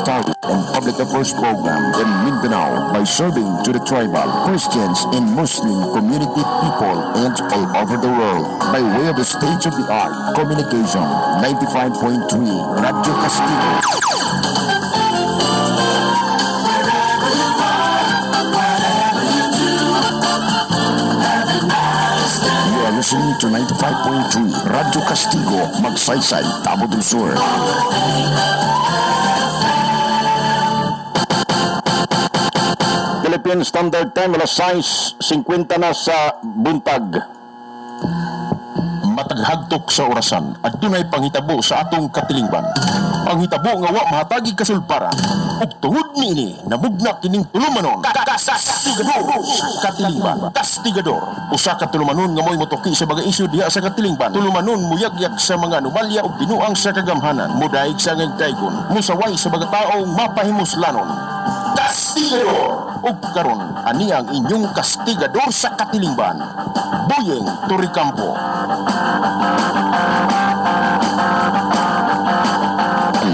Tari and Public Affairs Program in Mindanao by serving to the tribal, Christians, and Muslim community people and all over the world by way of the state-of-the-art communication 95.3 Radio Castigo. You are listening to 95.3 Radio Castigo, Magsaysay, Tabo del Sur. Philippine Standard Time, alas 6:50 na sa buntag. Mataghagtok sa orasan at dunay panghitabo sa atong katilingban. Ang hitabo nga wa mahatagi kasulparan ug tungod niini nabugna kining tulumanon. Kastigador sa katilingban. Kastigador usa ka tulumanon nga moy motoki sa bagay isyu diha sa katilingban. Tulumanon muyagyak sa mga anomalya ug binuang sa kagamhanan. Mudaig sa ngagtaygon, musaway sa mga taong mapahimuslanon. Kastigador ug karon ani ang inyong kastigador sa katilingban, Boyeng Toricampo.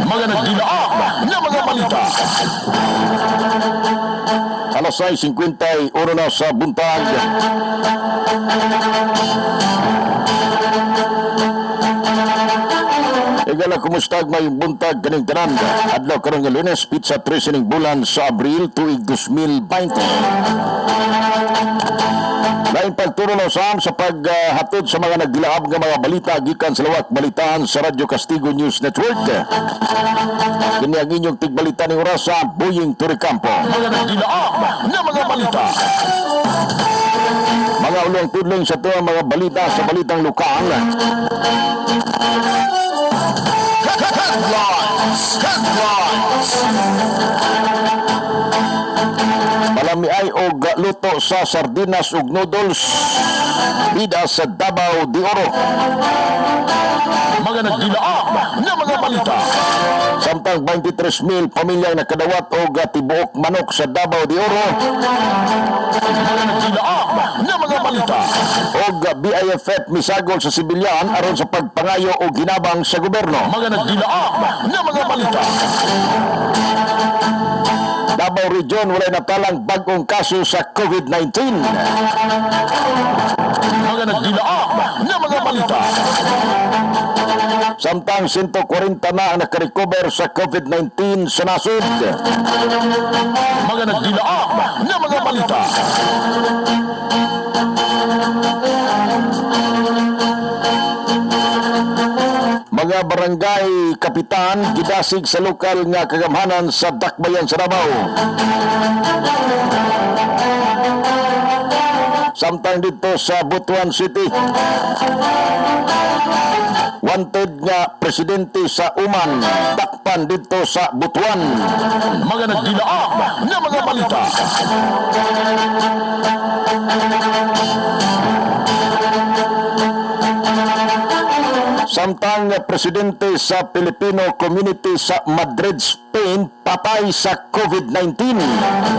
Mga nagdilaak na mga balita. Alas 6:50 na sa buntag. Igala kumustag may buntag kaning tanan. Adlaw karon nga Lunes, pizza 13 ning bulan sa Abril tuig 2020. Lain pagturo na sa paghatod sa mga nagdilaab nga mga balita gikan sa lawak balitaan sa Radyo Castigo News Network. Kini ang inyong tigbalita ni oras sa Boyeng Toricampo. Mga nagdilaab na mga balita. Mga ulong tudlong sa tuwa mga balita sa balitang lokal. Headlines. Malami ay og luto sa sardinas ug noodles bida sa Davao de Oro. Mga nagdilaak na mga balita. Samtang 23,000 pamilya nakadawat og tibuok manok sa Davao de Oro. Mga nagdilaak na mga balita. Og BIFF misagol sa sibilyan aron sa pagpangayo og ginabang sa gobyerno. Mga nagdilaak na mga balita. Davao Region walay natalang bagong kaso sa COVID-19. Mga nagdilaak na mga balita. Samtang 140 na ang nakarecover sa COVID-19 sa nasod. Mga nagdilaak na mga balita. Mga barangay kapitan gidasig sa lokal nga kagamhanan sa Dakbayan sa Davao. Samtang dito sa Butuan City, wanted nga presidente sa Uman dakpan dito sa Butuan. Mga nagdilaak na mga balita. Samtang presidente sa Filipino community sa Madrid, Spain, patay sa COVID-19.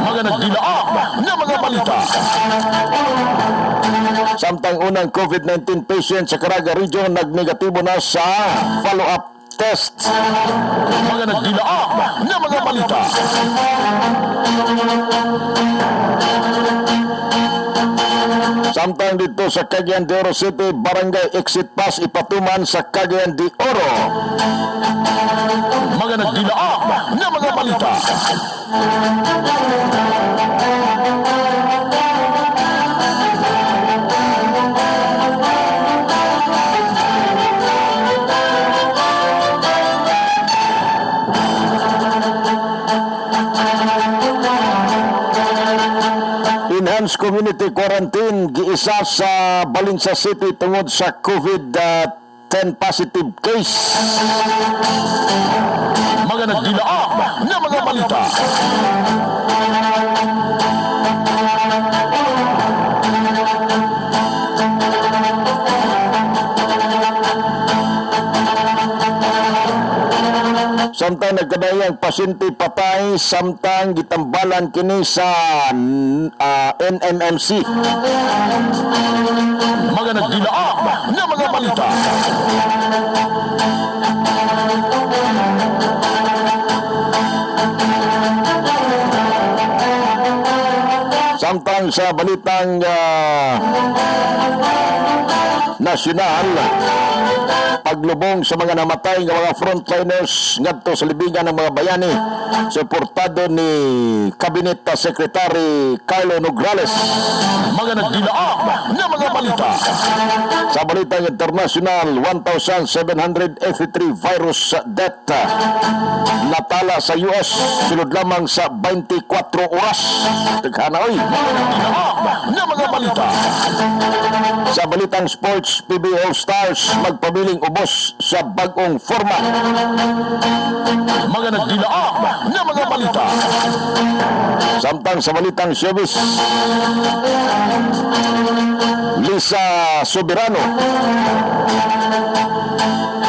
Mga nagdilaak na mga balita. Samtang unang COVID-19 patient sa Caraga Region nagnegatibo na sa follow-up test. Mga nagdilaak na mga balita. Samtang dito sa Cagayan de Oro City, Barangay Exit Pass ipatuman sa Cagayan de Oro. Mga nagdilaak na mga balita. Enhanced community quarantine giisa sa Balinsa City tungod sa COVID-10 positive case. Mga nagdilaak na mga balita. Samtang nagkadayang pasyente patay, samtang gitambalan kini sa NMMC. Mga nagdilaak na mga balita. sa balitang nasyonal, paglubong sa mga namatay ng mga frontliners ngadto sa libingan ng mga bayani, suportado ni Cabinet Secretary Carlo Nograles. Mga nagdilaang na mga balita. Sa balitang internasyonal, 1,783 virus death natala sa US sunod lamang sa 24 oras. Taghanaoy. Dilaang na mga balita. Sa balitang sports, PB All-Stars magpabiling ubos sa bagong format. Mga nagdilaang na mga balita. Samtang sa balitang showbiz, Lisa Soberano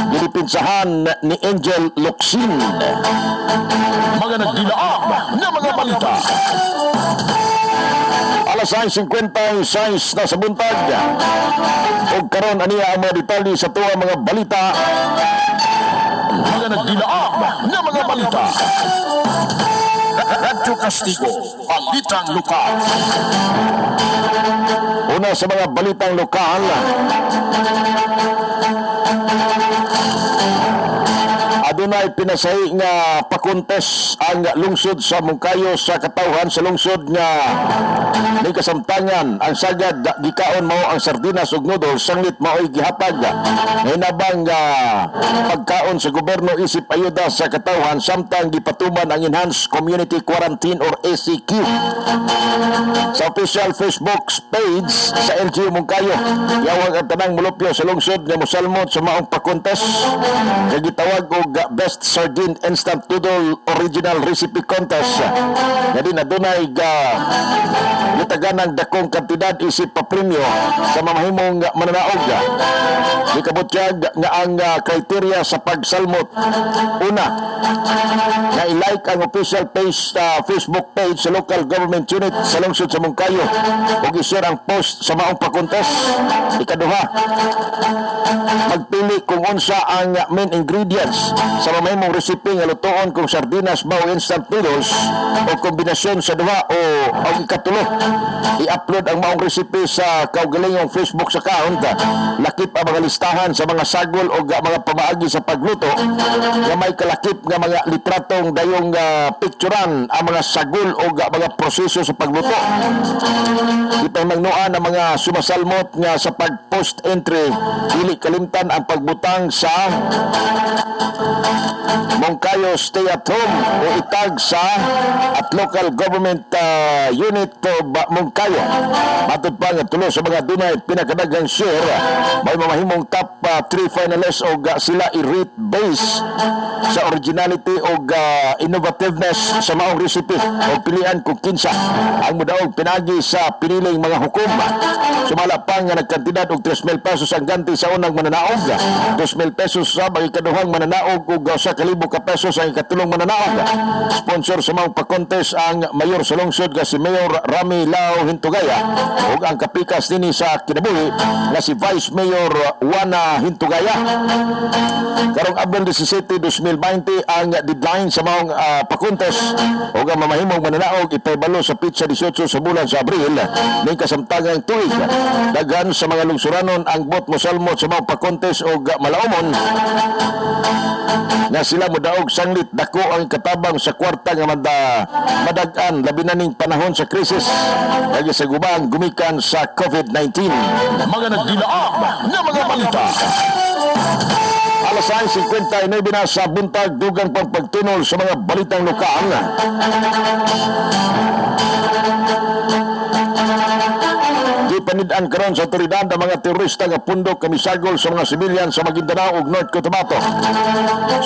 ginipinsahan ni Angel Locsin. Mga nagdilaang na mga balita. Alas 6:56 na sa buntag. O karon aniya ang mga detalye sa tuwa mga balita. Mga nagdilaang na mga balita. Radyo Castigo, Balitang Lokal. Una sa mga balitang lokal, adunay pinasahi nga pakontes ang lungsod sa Mungkayo sa katawhan sa lungsod nga may kasamtangan ang sagad gikaon mao ang sardinas ug noodles sanglit mao'y gihatag hinabang pagkaon sa gobyerno isip ayuda sa katawhan samtang gipatuman ang Enhanced Community Quarantine or ACQ. Sa official Facebook page sa LGU Mungkayo, yawag ang tanang mulupyo sa lungsod nga mosalmot sa maong pakontes nga gitawag og Best Sardine Instant Noodle Original Recipe Contest. Nga din adunay gitaganang dakong kantidad isip pa premyo sa mamahimong mananaog. Gikabutyag nga ang kriteria sa pagsalmot. Una, na i-like ang official page Facebook page sa local government unit sa lungsod sa Mungkayo ug i-share ang post sa maong pakontes. Ikaduha, magpili kung unsa ang main ingredients sa mamahimong recipe nga lutoon kung sardinas ba o instant noodles o kombinasyon sa duha o ang ikatulo, i-upload ang maong recipe sa kaugalingong Facebook sa account. Lakip ang mga listahan sa mga sagol o mga pamaagi sa pagluto nga may kalakip nga mga litratong dayong picturean ang mga sagol o mga proseso sa pagluto. Ipamagnuan ang mga sumasalmot nga sa pag-post entry dili kalimtan ang pagbutang sa Mungkayo Stay at Home o itag sa at local government unit to Mungkayo. Matod pa nga tulo sa mga dunay pinakadagang share may mamahimong top 3 finalists o sila i-rate base sa originality o innovativeness sa maong recipe o pilian kung kinsa ang mudaog pinagi sa piniling mga hukom. Sumala pa nga nagkantidad og 3,000 pesos ang ganti sa unang mananaog, 2,000 pesos sa ikaduhang mananaog ug 1,000 ka pesos ang ikatulong mananaog. Sponsor sa maong pa-contest ang mayor sa lungsod nga si Mayor Rami Lao Hintugaya ug ang kapikas nini sa kinabuhi nga si Vice Mayor Juana Hintugaya. Karong Abril 17, 2020 ang deadline sa maong pa-contest ug ang mamahimong mananaog ipaybalo sa pitsa 18 sa bulan sa Abril ning kasamtangang tuig. Daghan sa mga lungsuranon ang bot mosalmot sa maong pa-contest ug malaumon nga sila mudaog sanglit dako ang katabang sa kwarta nga madag-an labi na ning panahon sa krisis lagi sa gubang gumikan sa COVID-19. Mga nagdilaang na mga balita. Alas 6:59 na sa buntag dugang pang pagtunol sa mga balitang lokal. Panidaan karon sa otoridad ang mga terorista nga pundok kamisagol sa mga sibilyan sa Maguindanao ug North Cotabato.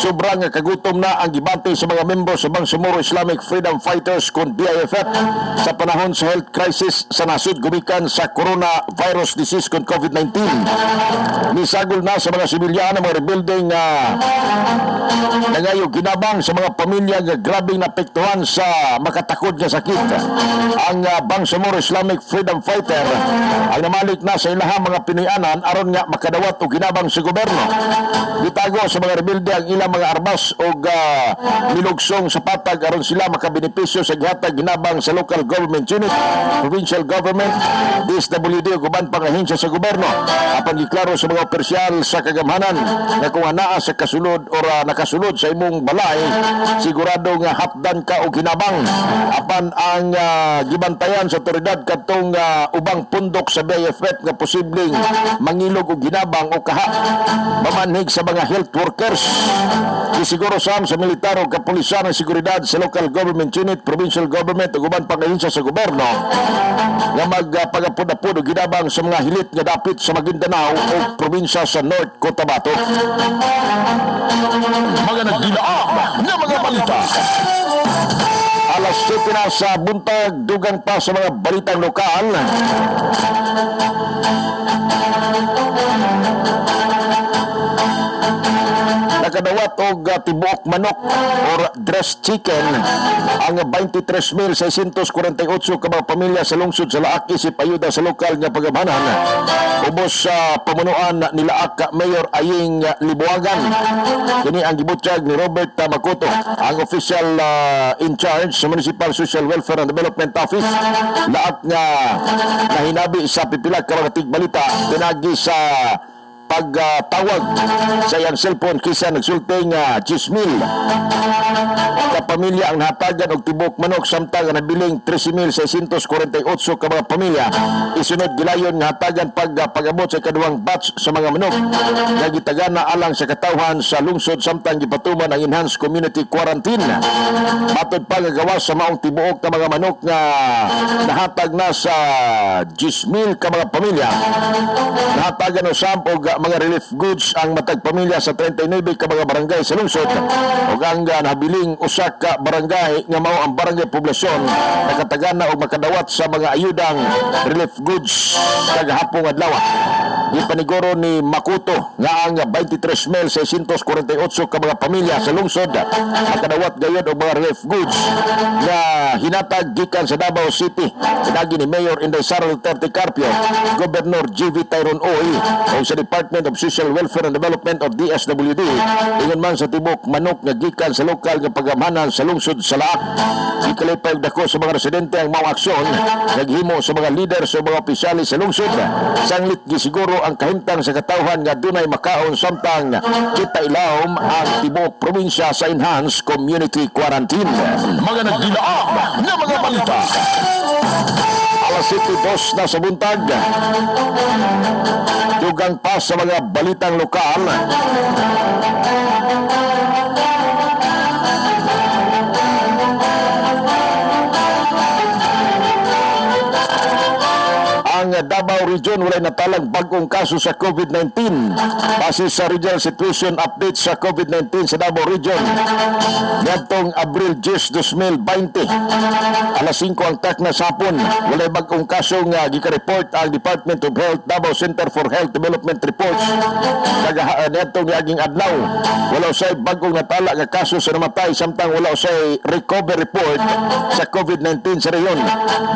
Sobrang nga kagutom na ang gibante sa mga membro sa Bangsamoro Islamic Freedom Fighters kon BIFF sa panahon sa health crisis sa nasud gumikan sa coronavirus disease kon COVID-19. Nisagol na sa mga sibilyan ang mga rebuilding nangayo ginabang sa mga pamilya nga grabing napektuhan sa makatakod nga sakit. Ang Bangsamoro Islamic Freedom Fighter ang namalik na sa ilahang mga Pinoyanan aron nga makadawat og ginabang sa gobyerno. Gitago sa mga rebelde ang ilang mga armas o nilugsong sa patag aron sila makabenepisyo sa gihatag ginabang sa local government unit, provincial government, DSWD ug uban pang ahensya sa gobyerno. Apan giklaro sa mga opisyal sa kagamhanan nga kung anaa sa kasulod o nakasulod sa imong balay, sigurado nga hapdan ka og ginabang. Apan ang gibantayan sa otoridad katong ubang pundok sa BFF nga posibleng mangilog og ginabang o kaha mamanhig sa mga health workers. Isiguro sa militar o kapulisan ng seguridad sa local government unit, provincial government ug uban pang ahensya sa gobyerno nga magpagapud-apud og ginabang sa mga hilit nga dapit sa Maguindanao o probinsya sa North Cotabato. Mga nagdilaang nga mga balita. Alas 7 na sa buntag, dugang pa sa mga balitang lokal. Nakadawat og tibuok manok or dressed chicken ang 23,648 ka mga pamilya sa lungsod sa Laak isip ayuda sa lokal nga pagamanan. Ubos sa pamunuan ni Laak Mayor Aying Libuagan. Kini ang gibutyag ni Robert Makoto, ang official in charge sa Municipal Social Welfare and Development Office. Laak nga nahinabi sa pipila ka mga tigbalita pinagi sa pagtawag sa iyang cellphone kisa nagsulting 10,000 kapamilya ang nahatagan og tibok manok samtang nabiling 13,648 ka mga pamilya. Isunod gilayon nga hatagan pag-abot sa ikaduhang batch sa mga manok nga gitagana alang sa katawhan sa lungsod samtang gipatuman ang enhanced community quarantine. Matod pa nga gawas sa maong tibuok ka mga manok nga nahatag na sa 10,000 ka mga pamilya. Nahatagan usab og mga relief goods ang matag pamilya sa 39 ka mga barangay sa lungsod ug ang nabiling usa ka barangay nga mao ang barangay poblasyon nakatagana og makadawat sa mga ayudang relief goods kagahapong adlaw. Gipaniguro ni Makuto nga ang 23,648 ka mga pamilya sa lungsod nakadawat gayud og mga relief goods nga hinatag gikan sa Davao City pinagi ni Mayor Inday Sara Duterte Carpio, Governor G.V. Tyrone Oy o sa Department of Social Welfare and Development of DSWD ingon man sa tibok manok nga gikan sa lokal nga pagamanan sa lungsod sa Laak. Ikalipay dako sa mga residente ang mao aksyon naghimo sa mga leader sa mga opisyalis sa lungsod sanglit gisiguro ang kahimtang sa katawhan nga dunay makaon samtang kita ilawom ang tibok probinsya sa enhanced community quarantine. Mga nagdilaang nga mga balita. Alas 7:02 na sa buntag. Dugang pa sa mga balitang lokal. Ang Davao Region walay natalang bagong kaso sa COVID-19. Base sa Regional Situation Update sa COVID-19 sa Davao Region ngadtong Abril 10, 2020 alas 5 ang tak na sapon walay bagong kaso nga gikareport ang Department of Health Davao Center for Health Development Reports ngadtong niaging adlaw wala usay bagong natala nga kaso sa namatay samtang wala usay recovery report sa COVID-19 sa rehiyon.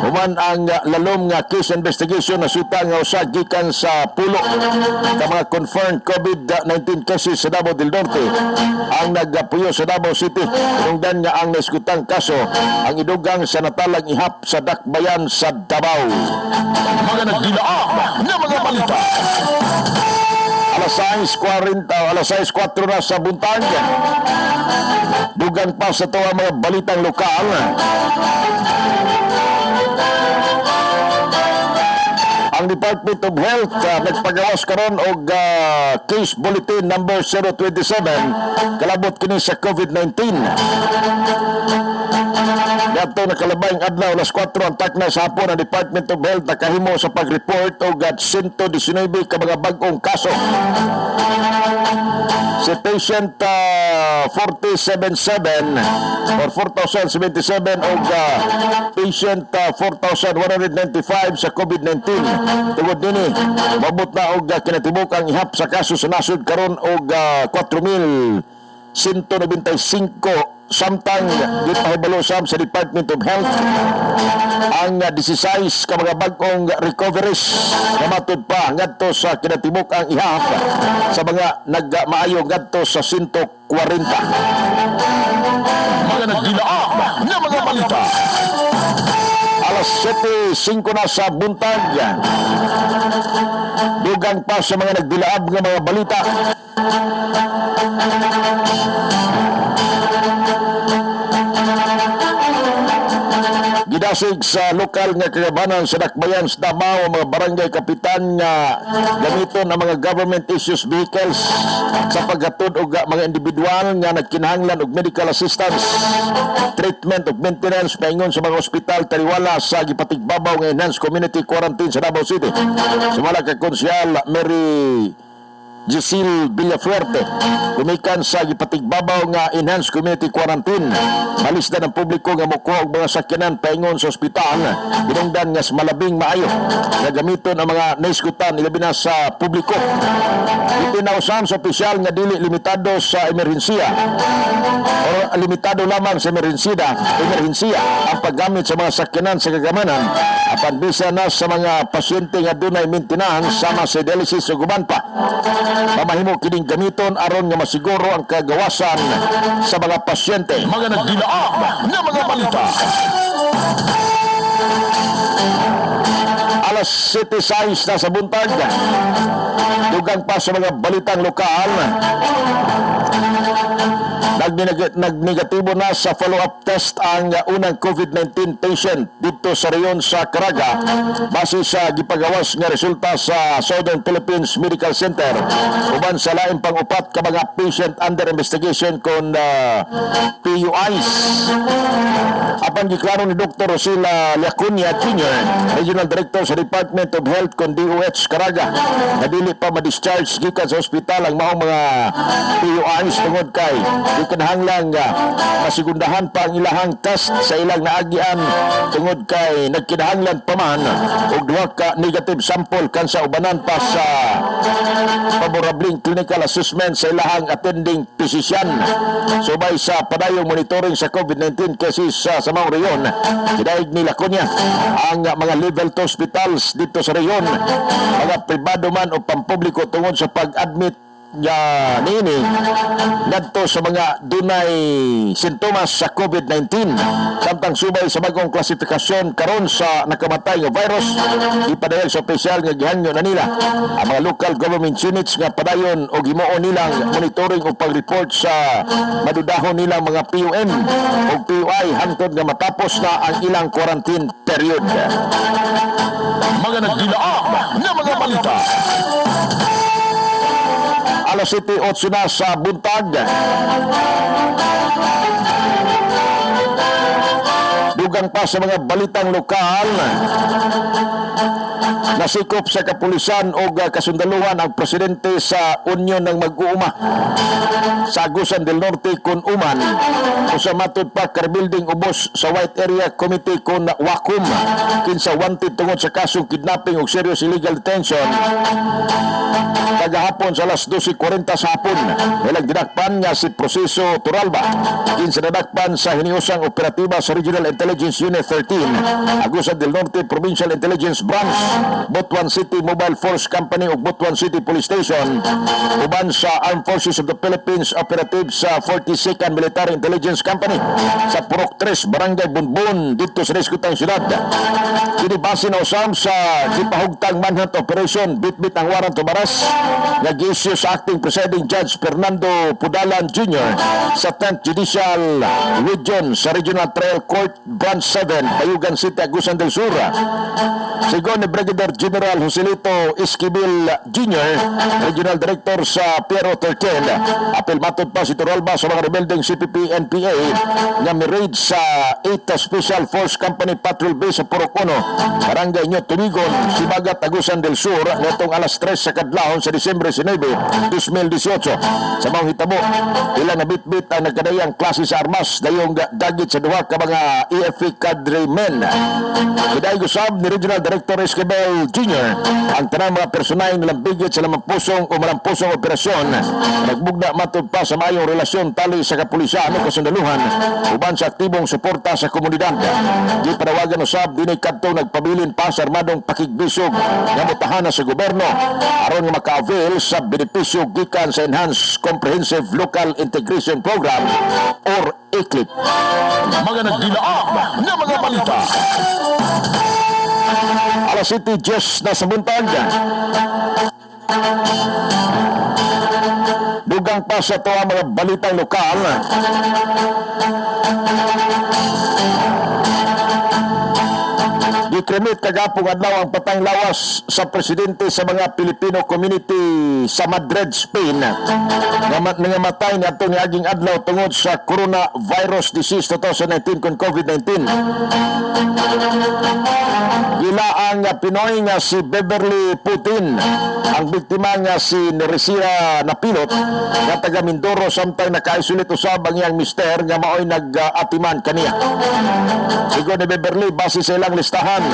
Human ang lalom nga case investigation na suta nga usa gikan sa pulo ka mga confirmed COVID-19 cases sa Davao del Norte ang nagpuyo sa Davao City. Tungdan nga ang naskutang kaso ang idugang sa natalang ihap sa Dakbayan sa Davao. Mga nagdilaang nga mga balita. Alas 6:40 alas 6:04 na sa buntag. Dugang pa sa tuwa mga balitang lokal. Ang Department of Health nagpagawas karon og case bulletin number 027 kalabot kini sa COVID-19. Dato nakalabayng adlaw alas 4 ang takna sa hapon ang Department of Health nakahimo sa pag-report og 119 ka mga bag-ong kaso. Si patient 477 or 4,077 og patient 4,195 sa COVID-19. Tungod nini mabot na og kinatibuk ang ihap sa kaso sa nasud karon og 4,195 samtang gipahibalo sa Department of Health ang 16 ka mga bag-ong recoveries na matud pa ngadto sa kinatibuk ang ihap sa mga nagmaayo ngadto sa 140. Mga nagdilaang nga mga balita. Alas 7:05 na sa buntag. Dugang pa sa mga nagdilaab nga mga balita. Gidasig sa lokal nga kagabanan sa Dakbayan sa Davao ang mga barangay kapitan nga gamiton ang mga government issues vehicles sa paghatod og mga individual nga nagkinahanglan og medical assistance, treatment ug maintenance paingon sa mga ospital taliwala sa gipatigbabaw nga enhanced community quarantine sa Davao City. Sumala kay Konsyal Mary Giselle Villafuerte, kumikan sa gipatigbabaw nga enhanced community quarantine. Malisda ng publiko nga mukuha og mga sakyanan paingon sa ospital, binungdan nga malabing maayo nga gamiton ang mga naiskutan ilabi na sa publiko. Itinausan sa opisyal nga dili limitado sa emerhensiya o limitado lamang sa emerhensiya ang paggamit sa mga sakyanan sa kagamanan apan bisa na sa mga pasyente nga dunay maintenance sama sa dialysis ug uban pa. Mamahimo kining gamiton aron nga masiguro ang kagawasan sa mga pasyente. Mga nagdilaang nga mga balita. Alas 7:06 na sa buntag. Dugang pa sa mga balitang lokal. Nagnegatibo na sa follow-up test ang unang COVID-19 patient dito sa reyon sa Caraga base sa gipagawas nga resulta sa Southern Philippines Medical Center uban sa laing pang-upat ka mga patient under investigation kon PUIs. Apan giklaro ni Dr. Rosila Lacunia Jr., Regional Director sa Department of Health kon DOH Caraga, na dili pa ma-discharge gikan sa ospital ang maong mga PUIs tungod kay kinahanglan masigundahan pa ang ilahang test sa ilang naagian tungod kay nagkinahanglan pa man og duha ka negative sample kan sa ubanan pa sa favorabling clinical assessment sa ilahang attending physician. Subay sa padayong monitoring sa COVID-19 cases sa maong reyon, gidaig ni Laconia ang mga level 2 hospitals dito sa reyon, mga pribado man o pampubliko tungod sa pag-admit niini ngadto sa mga dunay sintomas sa COVID-19 samtang subay sa bagong klasifikasyon karon sa nakamatay nga virus ipadayag sa opisyal nga gihangyo na nila ang mga local government units nga padayon o himuon nilang monitoring o pag-report sa madudahon nilang mga PUM o PUI hangtod nga matapos na ang ilang quarantine period. Mga nagdilaang nga mga balita. Alas 7:08 na sa buntag. Dugang pa sa mga balitang lokal. Nasikop sa kapulisan o kasundaluhan ang presidente sa Union ng Mag-uuma sa Agusan del Norte kun Uman o sa matod pa karbuilding ubos sa White Area Committee kun Wakum kinsa wanted tungod sa kasong kidnapping o serious illegal detention. Kagahapon sa alas 12:40 sa hapon nilang dinakpan nga si Proceso Turalba kinsa nadakpan sa hiniusang operatiba sa Regional Intelligence Unit 13 Agusan del Norte Provincial Intelligence Branch, Butuan City Mobile Force Company ug Butuan City Police Station uban sa Armed Forces of the Philippines operatives sa 42nd Military Intelligence Company sa Purok 3 Barangay Bunbun dito sa diskutang syudad. Kini base na usam sa gipahugtang manhunt operation bitbit ang warrant of arrest nga gi-issue sa acting presiding judge Fernando Pudalan Jr. sa 10th Judicial Region sa Regional Trial Court Branch 7 Bayugan City Agusan del Sur. Sigon ni Brigadier General Joselito Esquivel Jr., Regional Director sa Piero 13, apel matod pa si Turalba sa mga rebelding CPP-NPA nga mi-raid sa 8th Special Force Company Patrol Base sa Purok 1, Barangay Nyo Tumigon, Sibagat, Agusan del Sur nitong alas 3 sa kadlawon sa Disyembre 19, 2018. Sa mga hitabo, ilang nabitbit ang nagkadayang klase sa armas dayong dagit sa duha ka mga EFE cadre men. Hiday gusab ni Regional Director Esquivel Rommel Jr. ang tanang mga personay nilambigit sa lamampusong o malampusong operasyon nagbugna matud pa sa mayong relasyon tali sa kapulisan o kasundaluhan uban sa aktibong suporta sa komunidad. Di panawagan usab dinay kadtong nagpabilin pa sa armadong pakigbisog nga mutahan sa gobyerno aron nga maka-avail sa benepisyo gikan sa Enhanced Comprehensive Local Integration Program or ECLIP. Mga nagdilaang na mga balita. Alas City Jess na sa buntag. Dugang pa sa ito ang mga balitang lokal. Gikremit kagapong adlaw ang patang lawas sa presidente sa mga Filipino community sa Madrid, Spain. Nangamatay na ito niaging adlaw tungod sa coronavirus disease 2019 kung COVID-19. Gila ang Pinoy nga si Beverly Putin, ang biktima nga si Neresira na pilot nga taga Mindoro samtang naka-isolate usab ang iyang mister nga maoy nag-atiman kaniya. Sigo ni Beverly base sa ilang listahan,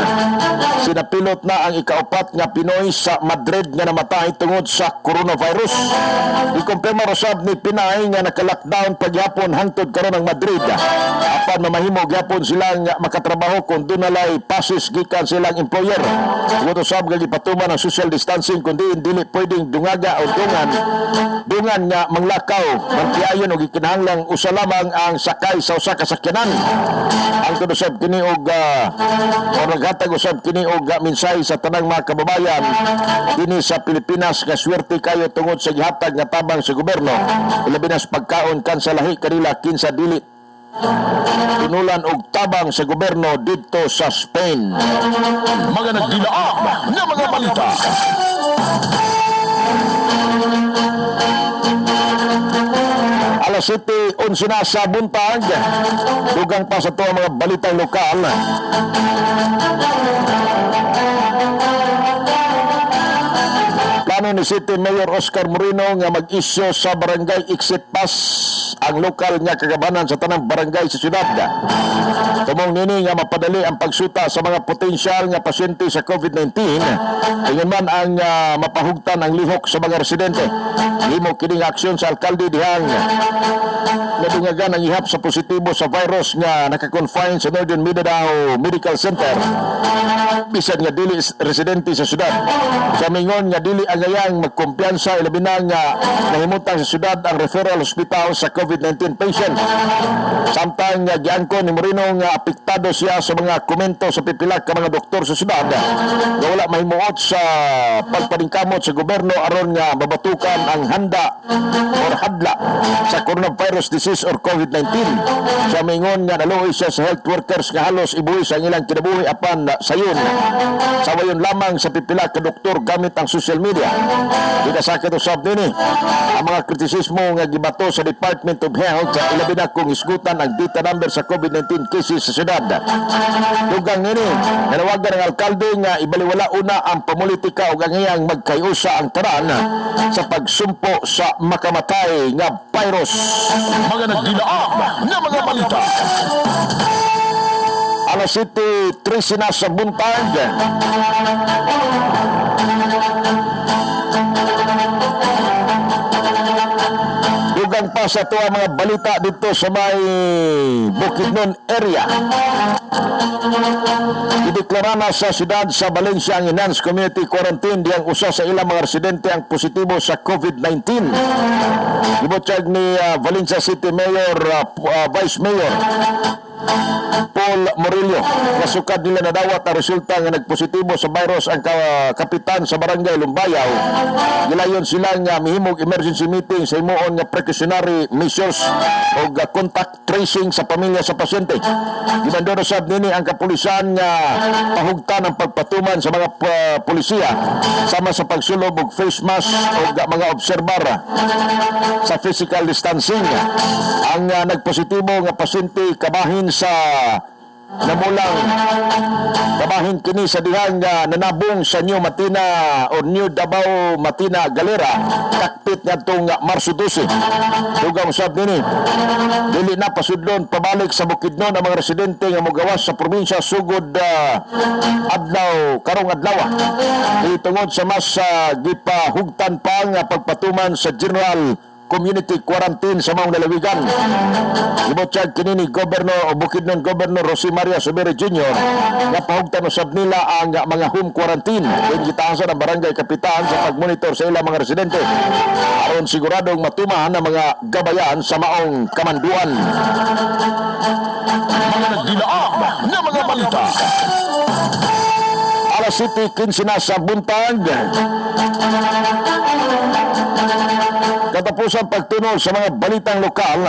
sinapilot na ang ikaapat nga Pinoy sa Madrid nga namatay tungod sa coronavirus. Ikumpirma usab ni Pinay nga naka-lockdown pagyapon hangtod karon ang Madrid. Apan mamahimo gyapon silang makatrabaho kung dunalay pasis gikan silang employer. Tungod usab nga gipatuman ang social distancing kundi dili pwedeng dungaga o dungan nga manglakaw, magtiayon o gikinahanglang usa lamang ang sakay sa usa ka sakyanan. Ang usab kini og naghatag usab kini og minsay sa tanang mga kababayan dinhi sa Pilipinas nga swerte kayo tungod sa gihatag nga tabang sa gobyerno ilabi na sa pagkaon kan sa lahi kanila kinsa dili tinulan og tabang sa gobyerno didto sa Spain. Mga nagdilaang na mga balita. Alas 7:11 na sa buntag. Dugang pa sa ito ang mga balitang lokal. Plano ni City Mayor Oscar Moreno nga mag-isyo sa barangay exit pass ang lokal nga kagabanan sa tanang barangay sa syudad. Tumong nini nga mapadali ang pagsuta sa mga potensyal nga pasyente sa COVID-19 ingon man ang mapahugtan ang lihok sa mga residente. Himo kining aksyon sa alkalde dihang nadungagan ang ihap sa positibo sa virus nga naka-confine sa Northern Mindanao Medical Center. Bisan nga dili residente sa syudad. Sa mingon nga dili angayang magkumpiyansa ilabi na nga nahimutang sa syudad ang referral hospital sa COVID-19 patient. Samtang nga giangkon ni Moreno nga apektado siya sa mga komento sa pipila ka mga doktor sa syudad nga wala mahimuot sa pagpaningkamot sa gobyerno aron nga mabatukan ang handa or hadla sa coronavirus disease or COVID-19. Siya mingon nga naluoy siya sa health workers nga halos ibuhis ang ilang kinabuhi apan sayon. Sawayon lamang sa pipila ka doktor gamit ang social media. Ikasakit usab nini ang mga kritisismo nga gibato sa Department of Health ilabi na kung isgutan ang data number sa COVID-19 cases sa syudad. Dugang nini nanawagan ang alkalde nga ibaliwala una ang pamulitika o gangayang magkayusa ang tanan sa pagsumpo sa makamatay nga virus. Mga nagdilaang na mga balita. Alas 7:13 na sa buntag. Dugang pa sa ito ang mga balita dito sa may Bukidnon area. Ideklara na sa siyudad sa Valencia ang Enhanced Community Quarantine diyang usa sa ilang mga residente ang positibo sa COVID-19. Gibutyag ni Valencia City Mayor, Vice Mayor Paul Murillo. Nasukad nila na dawat ang resulta nga nagpositibo sa virus ang kapitan sa barangay Lumbayaw. Gilayon silang mihimog emergency meeting sa himuon nga precautionary measures o contact tracing sa pamilya sa pasyente. Gibandoro sab nini ang kapulisan nga pahugtan ang pagpatuman sa mga pulisiya sama sa pagsulob og face mask o mga obserbar sa physical distancing. Ang nagpositibo nga pasyente kabahin sa namulang kabahin kini sa dihang nanabong sa New Matina o New Davao Matina Galera kakpit nga itong Marso 12. Dugang usab nini dili na pasudlon pabalik sa Bukidnon ang mga residente nga mogawas sa probinsya sugod adlaw karong adlaw itungod sa mas gipahugtan pa nga pagpatuman sa General Community Quarantine sa maong lalawigan. Gibutyag kini ni Governor o Bukidnon Governor Jose Maria Subiri Jr. nga pahugtan usab nila ang mga home quarantine. Kung gitaasan ang barangay kapitan sa pagmonitor sa ilang mga residente aron siguradong matumahan ang mga gabayan sa maong kamanduan. Mga nagdilaang na mga balita. Alas City, 15 na sa buntag. Katapusan pagtunol sa mga balitang lokal.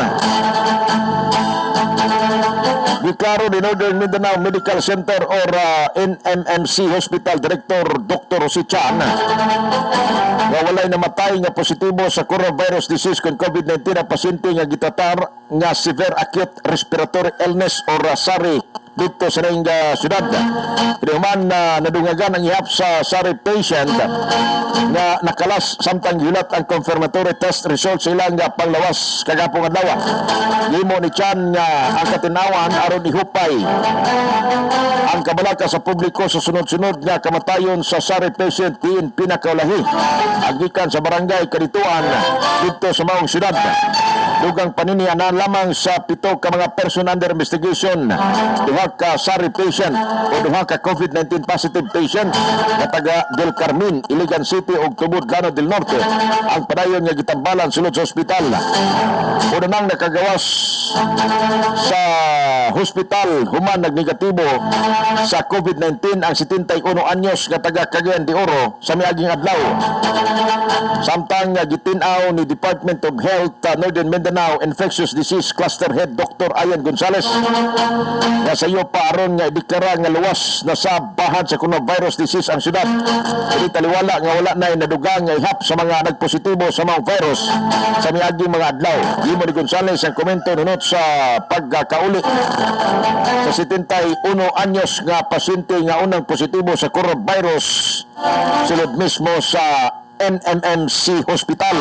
Giklaro ni Northern Mindanao Medical Center or NMMC Hospital Director Dr. Jose Chan nga walay namatay nga positibo sa coronavirus disease kung COVID-19 ang pasyente nga gitatar nga severe acute respiratory illness or SARI dito sa ring syudad. Pinuman na nadungagan ang ihap sa SARI patient nga nakalas samtang gilat ang confirmatory test result sa ilang panglawas kagapong adlaw. Gimo ni Chan nga ang katinawan aron ihupay ang kabalaka sa publiko sa sunod-sunod nga kamatayon sa SARI patient diin pinakaulahi agikan sa barangay Kadituan dito sa maong syudad. Dugang paninianan lamang sa 7 ka mga person under investigation, 2 ka SARI patient o 2 ka COVID-19 positive patient na taga Del Carmen, Iligan City o Tubod, Lano del Norte ang padayon nga gitambalan sulod sa ospital. Una nang nakagawas sa hospital human nagnegatibo sa COVID-19 ang 71 anyos nga taga Cagayan de Oro sa miaging adlaw. Samtang gitinaw ni Department of Health Northern Mindanao Infectious Disease Cluster Head Dr. Ayan Gonzales nga sa iyo pa aron nga ideklara nga luwas na sa bahad sa coronavirus disease ang syudad. Dili taliwala nga wala na nadugang nga ihap sa mga nagpositibo sa mga virus sa miaging mga adlaw. Gimo ni Gonzales ang komento nunot sa pagkauli sa 71 anyos nga pasyente nga unang positibo sa coronavirus sulod mismo sa NMMC Hospital.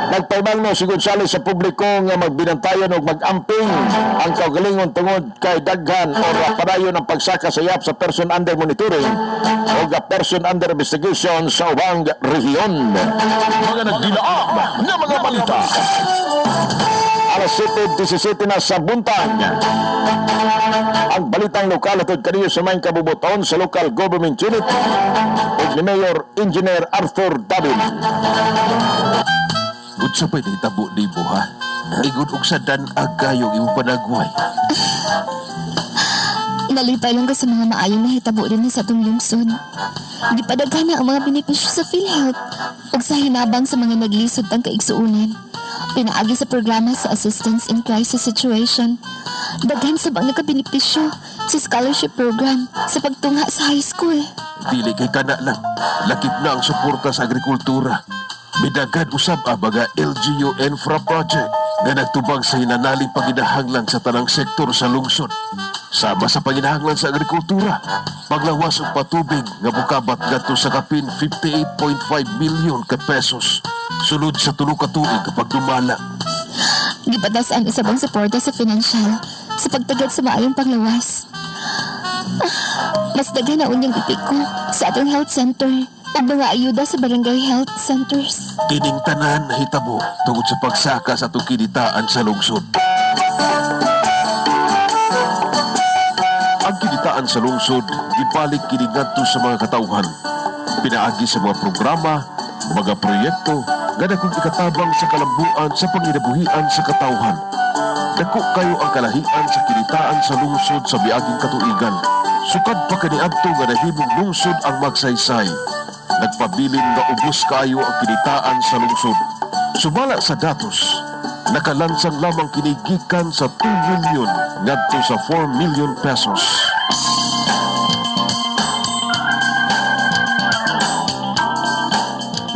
Nagpaymangno si Gonzales sa publiko nga magbinantayan o mag-amping ang kaugalingon tungod kay daghan o padayon ang pagsaka sa yap sa person under monitoring o person under investigation sa ubang rehiyon. Mga nagdilaang na mga balita. Alas 7:17 na sa buntag. Ang balitang lokal atod kaniyo sa maing kabubuton sa local government unit ug ni Mayor Engineer Arthur David. Unsa pa'y nahitabo di mo, ha? Igod og sadan agayong imong panagway. Nalipay lang ko sa mga maayong nahitabo rin sa atong lungsod. Gipadaghan na ang mga benepisyo sa PhilHealth ug sa hinabang sa mga naglisod ang kaigsuunan. Pinaagi sa programa sa Assistance in Crisis Situation. Daghan sa bang nakabenepisyo sa scholarship program sa pagtungha sa high school. Dili kay kana lang. Lakip na ang suporta sa agrikultura. Bidagad usab ang mga LGU Infra Project na nagtubag sa hinanaling paginahanglan sa tanang sektor sa lungsod. Sama sa paginahanglan sa agrikultura, paglawas og patubig nga bukabat ngadto sa kapin 58.5 milyon ka pesos sulod sa 3 ka tuig kapag dumala. Gipatasan usab ang suporta sa financial sa pagtagad sa maayong panglawas. Mas daghan na unyang ipiko sa atong health center o mga ayuda sa barangay health centers. Kining tanan hitabo tungod sa pagsaka sa atong kinitaan sa lungsod. Ang kinitaan sa lungsod gibalik kini ngadto sa mga katawhan. Pinaagi sa mga programa, mga proyekto nga dakong ikatabang sa kalambuan sa panginabuhian sa katawhan. Dako kayo ang kalahian sa kinitaan sa lungsod sa biaging katuigan. Sukad pa kaniadto nga nahimong lungsod ang magsaysay. Nagpabilin nga ubos kayo ang kinitaan sa lungsod. Sumala sa datos, nakalansang lamang kinigikan sa 2 milyon ngadto sa 4 milyon pesos.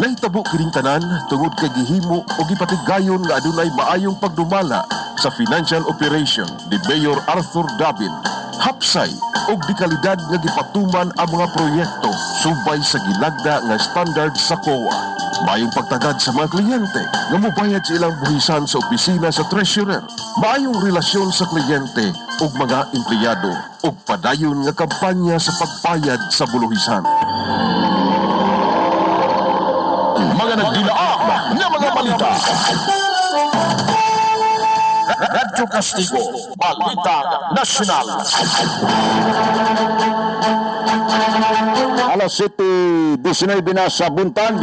Nahitabo kining tanan tungod kay gihimo o gipatigayon nga adunay maayong pagdumala sa financial operation ni Mayor Arthur Dabin, hapsay o di kalidad nga gipatuman ang mga proyekto subay sa gilagda nga standard sa COA. Mayong pagtagad sa mga kliyente nga mobayad sa ilang buhisan sa opisina sa treasurer. Mayong relasyon sa kliyente ug mga empleyado ug padayon nga kampanya sa pagbayad sa buluhisan. Mga nagdilaang nga mga balita. Radyo Castigo, Balitang Nasyonal. Alas 7:19 na sa buntag.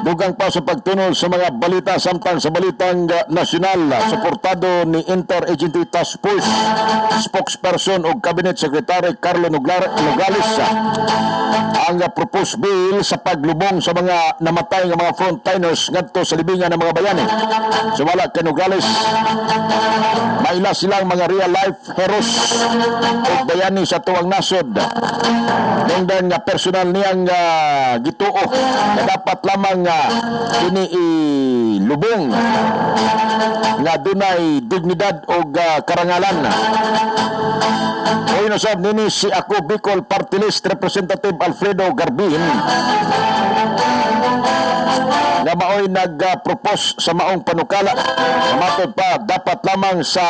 Dugang pa sa pagtunol sa mga balita samtang sa balitang nasyonal, suportado ni Interagency Task Force spokesperson o Cabinet Secretary Carlo Nogales ang proposed bill sa paglubong sa mga namatay ng mga frontliners ngadto sa libingan ng mga bayani. Sumala kay Nogales, maila silang mga real life heroes o bayani sa tuwang nasod. Nungdan nga personal niyang gituo na dapat lamang kini ilubong nga dunay dignidad o karangalan. O inusab nini si Ako Bicol Party List Representative Alfredo Garbin nga maoy nag-propose sa maong panukala. Sa matod pa, dapat lamang sa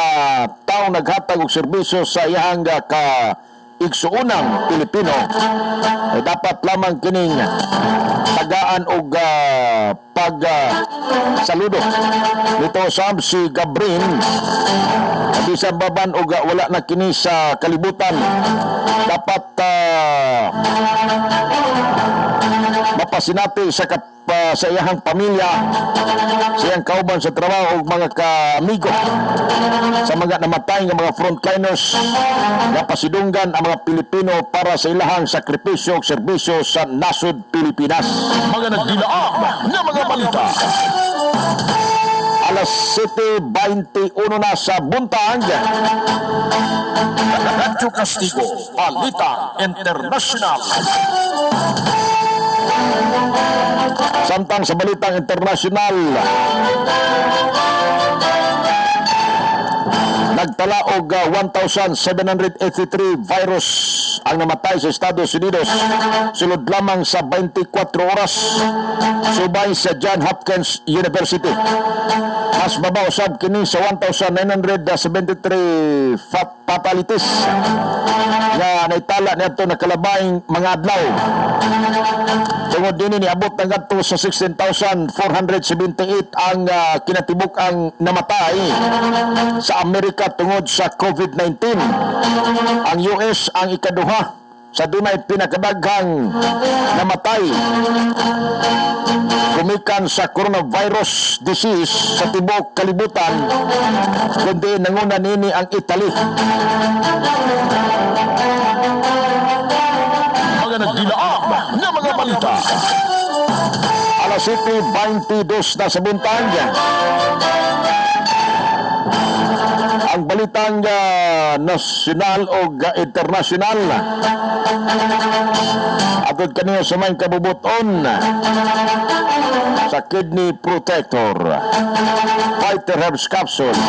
taong naghatag og serbisyo sa iyang igsuunang Pilipino, dapat lamang kining tagaan og saludo. Dito sab si Gabrin, bisan baban og wala na kini sa kalibutan, dapat mapasinati sa sa iyang pamilya, sa iyang kauban sa trabaho ug mga kaamigo sa mga namatay nga mga frontliners nga pasidunggan ang mga Pilipino para sa ilahang sakripisyo ug serbisyo sa nasod Pilipinas. Mga nagdilaang nga mga balita. Alas 7:21 na sa buntag. Radyo Castigo, Balitang Internasyonal. Samtang sa balitang internasyonal, nagtala og 1,783 virus ang namatay sa Estados Unidos sulod lamang sa 24 oras subay sa Johns Hopkins University. Mas babaw sab kini sa 1,973 fatalities nga naitala niadto nakalabayng mga adlaw. Tungod din niabot na ngadto sa 16,478 ang kinatibuk ang namatay sa Amerika tungod sa COVID-19. Ang US ang ikaduha sa dunay pinakadaghang namatay gumikan sa coronavirus disease sa tibuok kalibutan, kundi nanguna nini ang Italy. Mga nagdilaang nga mga balita. Alas 7:22 na sa buntag. Ang balitang nasyonal o internasyonal atod kanina sa may kabubuton sa Kidney Protector, Fighter Herbs Capsule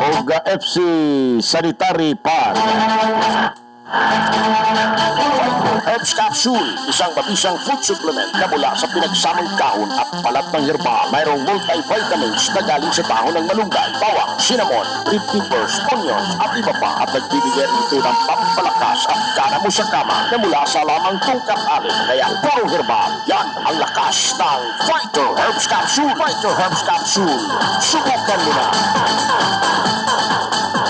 o FC Sanitary Pad. Herbs Capsule, isang mabisang food supplement na mula sa pinagsamang kahon at balat ng herba. Mayroong multivitamins na galing sa dahon ng malunggay, bawang, cinnamon, red peppers, onion at iba pa, at nagbibigay ito ng pampalakas at gana mo sa kama na mula sa lamang tungkat alin. Kaya puro herba, yan ang lakas ng Fighter Herbs Capsule. Fighter Herbs Capsule, subukan mo na.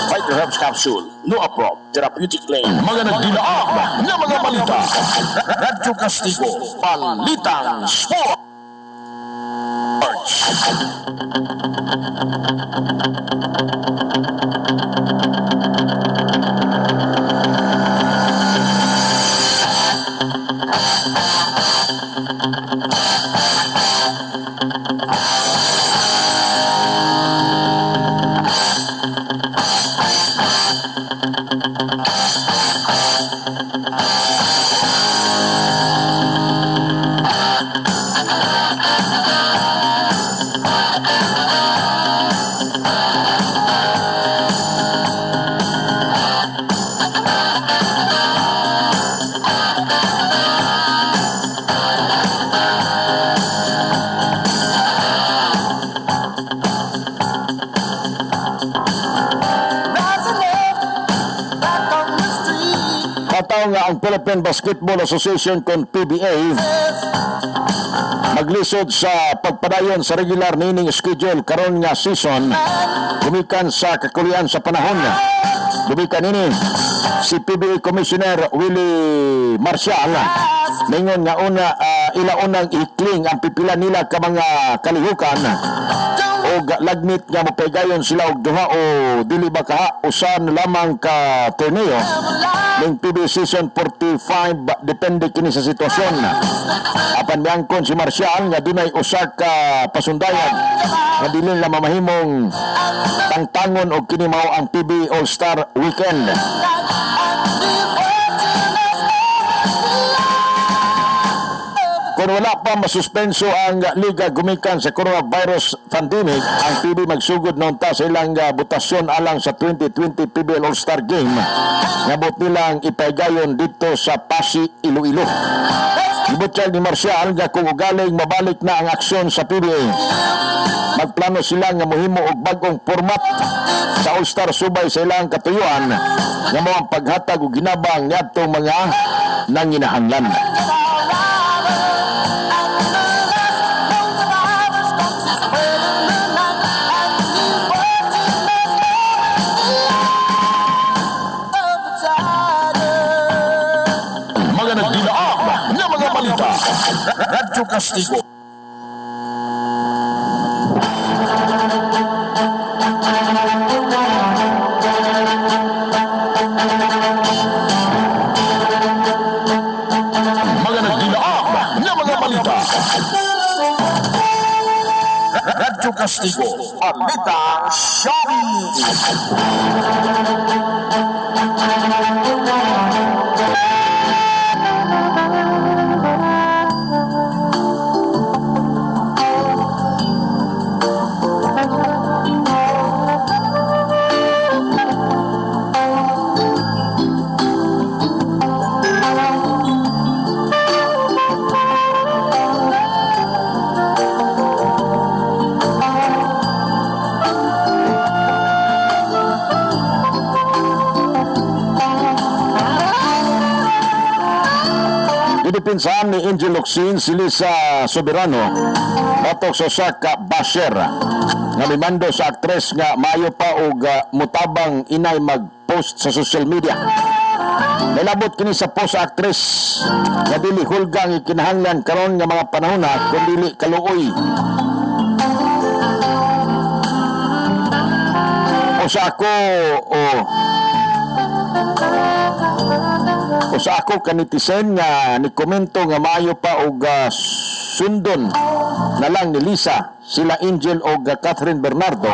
Fighter Herbs Capsule, no approved therapeutic claim. Mga nagdilaang nga mga balita. Radyo Castigo, Balitang Sports. nga ang Philippine Basketball Association kon PBA maglisod sa pagpadayon sa regular nining schedule karon nga season gumikan sa kakulian sa panahon. Gumikan ini si PBA Commissioner Willie Marcial ningon nga ilaunang ikling ang pipila nila ka mga kalihukan o lagmit nga mapegayon sila og duha o dili ba ka usan lamang ka torneo ning PBA season 45 depende kini sa sitwasyon. Apan miangkon si Marcial nga dunay usa ka pasundayan nga dili na mamahimong tangtangon og kini mao ang PBA All-Star Weekend. Kung wala pa masuspenso ang liga gumikan sa coronavirus pandemic, ang PB magsugod noon ta sa ilang butasyon alang sa 2020 PBL All-Star Game. Ngabot nilang ipaygayon dito sa Pasig, Iloilo. Gibutyag ni Marcial nga kung ugaling mabalik na ang aksyon sa PBA. Magplano sila nga mohimo og bagong format sa All-Star subay sa ilang katuyuan nga mao ang paghatag og ginabang niadtong mga nanginahanglan. Radyo Castigo. Mga nagdilaang na mga balita. Radyo Castigo. Alita Showbiz. Pinsan ni Angel Locsin si Lisa Soberano batok sa usa ka basher nga mimando sa aktres nga maayo pa og mutabang inay mag-post sa social media. Nilabot kini sa post sa aktres nga dili hulgang ikinahanglan karon nga mga panahon kun dili kaluoy. O sa ako kanitizen nga ni komento nga maayo pa og sundon na lang ni Lisa sila Angel o Catherine Bernardo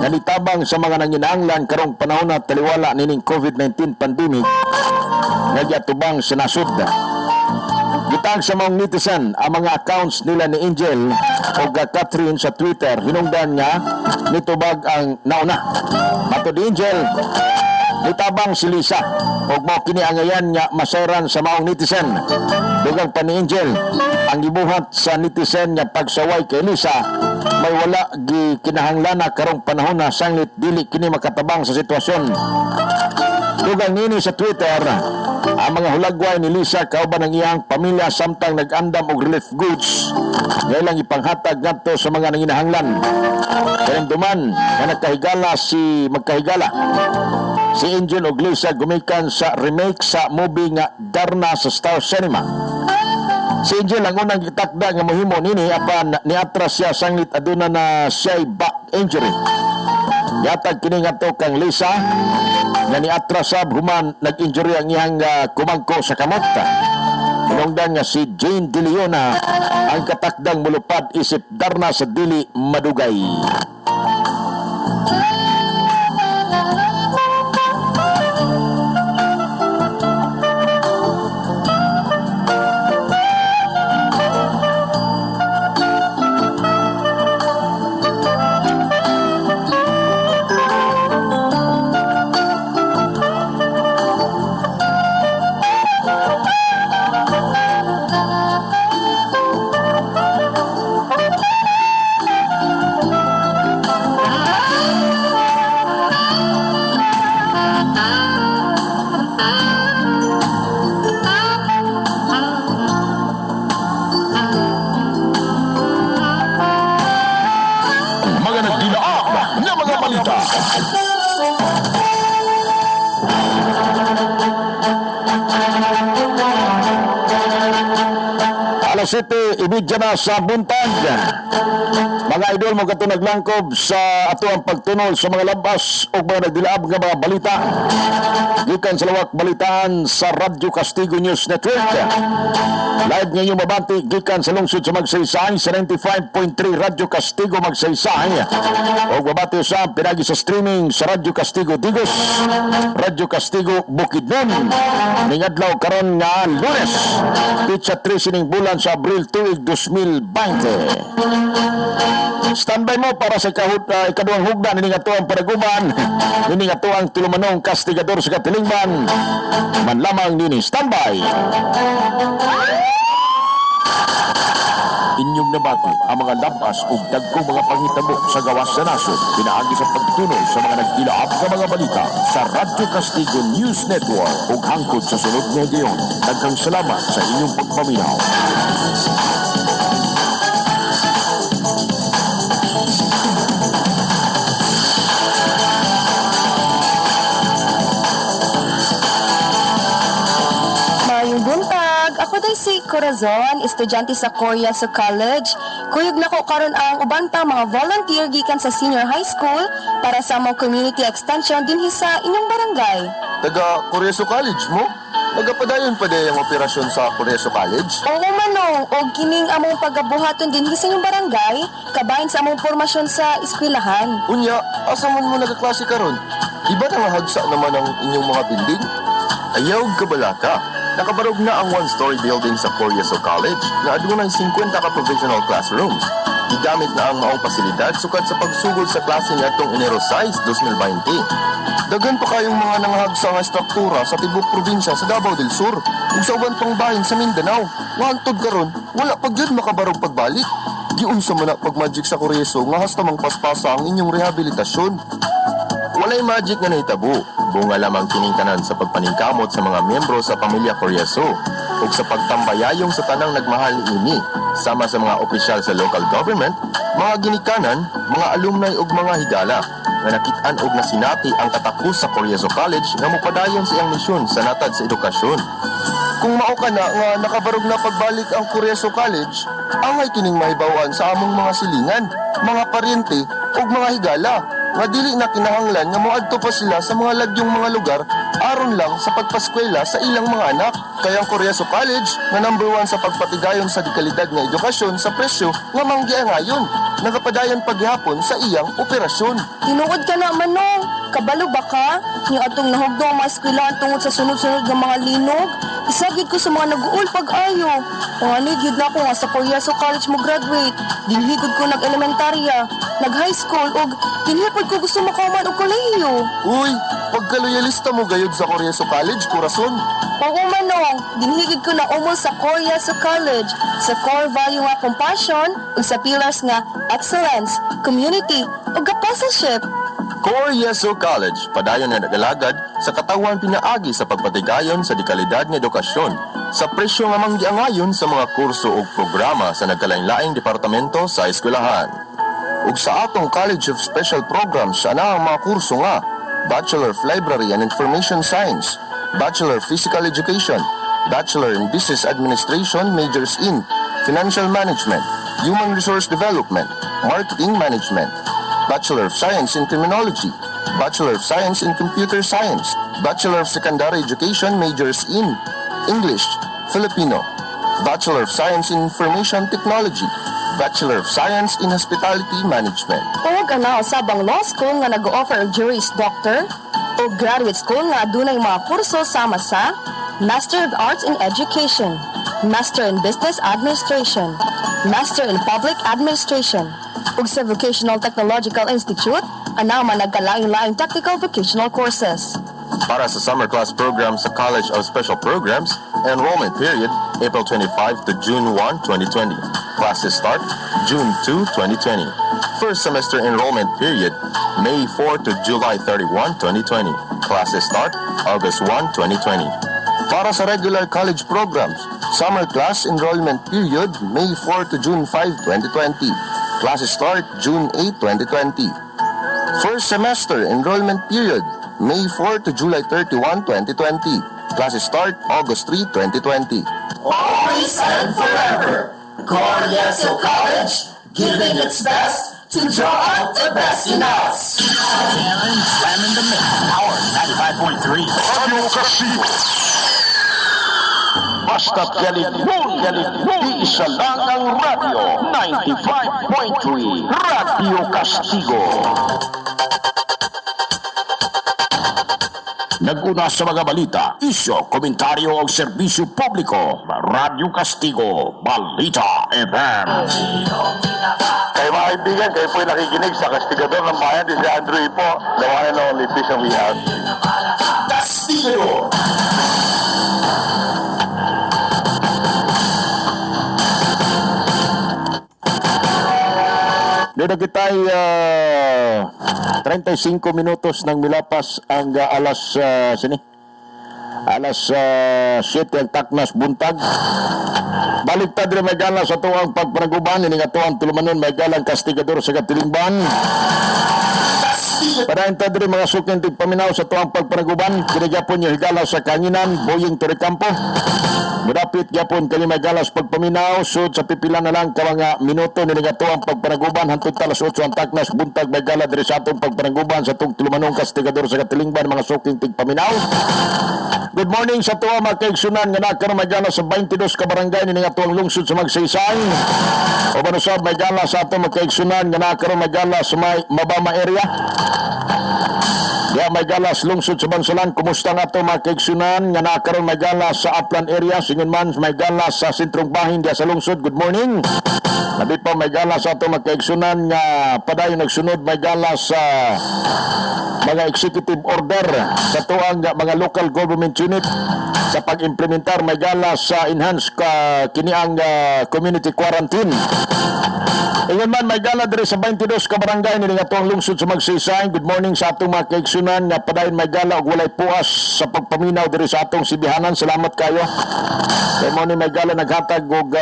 nga nitabang sa mga nanginahanglan karong panahon na taliwala nining COVID-19 pandemic nga giatubang sa nasud. Gitag sa mga netizen ang mga accounts nila ni Angel o Catherine sa Twitter hinungdan nga nitubag ang nauna. Matod ni Angel, nitabang si Lisa ug mao kini angayan nga masayran sa maong netizen. Dugang pa ni Angel ang gibuhat sa netizen nga pagsaway kay Lisa may wala gikinahanglan karong panahon na sanglit dili kini makatabang sa sitwasyon. Dugang nini sa Twitter ang mga hulagway ni Lisa kauban ang iyang pamilya samtang nag-andam og relief goods nga ilang ipanghatag ngadto sa mga nanginahanglan. Karamduman nga magkahigala si Angel og Lisa gumikan sa remake sa movie nga Darna sa Star Cinema. Si Angel ang unang gitakda nga mohimo nini apan niatras siya sanglit aduna na siya'y back injury. Yatag kini ngadto kang Lisa nga niatras sab human nag-injury ang iyang kumangko sa kamot. Hinungdan nga si Jane De Leona ang katakdang mulupad isip Darna sa dili madugay. balita. Alas 7, ibidya na sa buntag. Mga idol, mga naglangkob sa ato ang pagtunol sa mga labas o mga nagdilaab nga mga balita. Gikan sa lawak balitaan sa Radyo Castigo News Network. Live ngayon mabanti gikan sa lungsod sa Magsaysay sa 95.3 Radyo Castigo Magsaysay. O mabati sa pinagi sa streaming sa Radyo Castigo Digos, Radyo Castigo Bukidnon. Ningadlaw karon nga Lunes, pitsa 3 sining bulan sa Abril tuig 2020. Standby mo para sa ikaduhang hugdan nining atuang paraguban, nining atuang tulumanong kastigador sa katilingban. Man lamang nini standby. Inyong nabati ang mga labas ug dagkong mga panghitabo sa gawas sa nasod. Pinaagi sa pagtunol sa mga nagdilaab nga mga balita sa Radyo Castigo News Network ug hangtod sa sunod nga higayon. Daghang salamat sa inyong pagpaminaw. Si Corazon, estudyante sa Korea sa college. Kuyog na ko karon ang ubanta mga volunteer gikan sa senior high school para sa mga community extension dinhi sa inyong barangay. Taga Coreso College mo? Nagapadayon pa din ang operasyon sa Coreso College? Oo manong, og kining among pagabuhaton dinhi sa inyong barangay, kabahin sa among formasyon sa eskwelahan. Unya, asa man mo nagaklase karon? Iba na nga hagsa naman ang inyong mga building? Ayaw kabalaka. Nakabarog na ang one-story building sa Coreso College na adunay 50 ka provisional classrooms. Gigamit na ang maong pasilidad sukat sa pagsugod sa klase niadtong Enero 6, 2020. Daghan pa kayong mga nangahagsa nga struktura sa tibok probinsya sa Davao del Sur ug sa uban pang bahin sa Mindanao. Wantod karon, wala pa gyud makabarog pagbalik. Giunsa man na pagmagic sa Coreso nga hasta mang paspasa ang inyong rehabilitasyon. Walay magic nga nahitabo. Bunga lamang kining tanan sa pagpaningkamot sa mga miyembro sa pamilya Coreso ug sa pagtambayayong sa tanang nagmahal niini sama sa mga opisyal sa local government, mga ginikanan, mga alumni ug mga higala nga nakit-an og nasinati ang katapos sa Coreso College nga mopadayon sa iyang misyon sa natad sa edukasyon. Kung mao ka na nga nakabarog na pagbalik ang Coreso College, angay kining mahibawan sa among mga silingan, mga paryente ug mga higala nga dili na kinahanglan nga moadto pa sila sa mga lagyong mga lugar aron lang sa pagpaskwela sa ilang mga anak. Kaya ang Coreso College nga number 1 sa pagpatigayon sa dekalidad nga edukasyon sa presyo nga manggiangayon, nagapadayon paghihapon sa iyang operasyon. Tinuod ka na manong, kabalo ba ka? Yung atong nahugdo ang mga eskwelahan tungod sa sunod-sunod ng mga linog, isagid ko sa mga nag-uul pag-ayo. Panganid yun na ako nga sa Coreso College mo graduate. Dinhigod ko nag-elementarya, nag-high school, ug dinhipod ko gusto makauman og kolehiyo. Uy, pagkaloyalista mo gayud sa Coreso College, Corazon. Oo manong, dinhigod ko na umol sa Coreso College sa core value nga compassion ug sa pillars nga excellence, community ug apostleship. Coreso College, padayon na nagalagad sa katawan pinaagi sa pagpatigayon sa dekalidad nga edukasyon sa presyo nga manggiangayon sa mga kurso ug programa sa nagkalain-laing departamento sa eskwelahan. Ug sa atong College of Special Programs ana ang mga kurso nga Bachelor of Library and Information Science, Bachelor of Physical Education, Bachelor in Business Administration, majors in Financial Management, Human Resource Development, Marketing Management, Bachelor of Science in Criminology, Bachelor of Science in Computer Science, Bachelor of Secondary Education, majors in English, Filipino, Bachelor of Science in Information Technology, Bachelor of Science in Hospitality Management. Ug ana usabang law school nga nag-offer og Juris Doctor o graduate school nga adunay mga kurso sama sa Master of Arts in Education, Master in Business Administration, Master in Public Administration, ug sa Vocational Technological Institute, ana man nagkalain-laing technical vocational courses. Para sa summer class program sa College of Special Programs, enrollment period April 25 to June 1, 2020. Classes start June 2, 2020. First semester enrollment period May 4 to July 31, 2020. Classes start August 1, 2020. Para sa regular college programs, summer class enrollment period May 4 to June 5, 2020. Classes start June 8, 2020. First semester enrollment period, May 4 to July 31, 2020. Classes start August 3, 2020. Always and forever, Glorioso College, giving its best to draw out the best in us. Karen slamming the middle. Power 95.3. Radio Kasigo. Basta't galing di isa lang ang radyo. 95.3 Radio Castigo. Naguna sa mga balita, isyo, komentaryo o serbisyo publiko. Radio Castigo, Balita FM. Kaya mga kaibigan, kayo po'y nakikinig sa Kastigador ng Bayan, si Andrew Ipo, the one and only fish we have. Castigo. Dito kita 35 minutos nang milapas ang alas 7 ang taknas buntag. Baliktad rin may gala sa tuwang pagpanaguban, ini nga tuwang tulumanon may galang kastigador sa Katilingban. Padayon tadri mga suking tigpaminaw sa tuwang pagpanaguban, kinigapon yung higala sa kanginan, Boying Torrecampo. Mudapit gyapon kani may galas pagpaminaw, sud sa pipila na lang ka mga minuto ni nga tuwang pagpanaguban, hantod talas 8 ang taknas buntag may gala diri sa atong pagpanaguban sa tong tulumanong kastigador sa Katilingban, mga suking tigpaminaw. Good morning sa tuwa mga kaigsunan nga nakaroon may gala sa 22 ka barangay ni nga tuwang lungsod sa Magsaysay. O manusab may gala sa atong mga kaigsunan nga nakaroon may gala sa may Mabama area. Diya may galas lungsod sa Bansalan. Kumusta nga ito mga kaigsunan nga nakaroon may galas sa Upland area. Singon man may galas sa sentrong bahin diya sa lungsod. Good morning. Nabi pa may galas sa ito mga kaigsunan nga padayon nagsunod may galas sa mga executive order sa tuwang mga local government unit sa pag-implementar may galas sa enhanced kiniang community quarantine. Ingon man may gala diri sa 22 ka barangay ni nga tuwang lungsod sa Magsaysay. Good morning sa atong mga kaigsunan nga padayon may gala og walay puas sa pagpaminaw diri sa atong sibihanan. Salamat kayo. Kay mo ni may gala naghatag og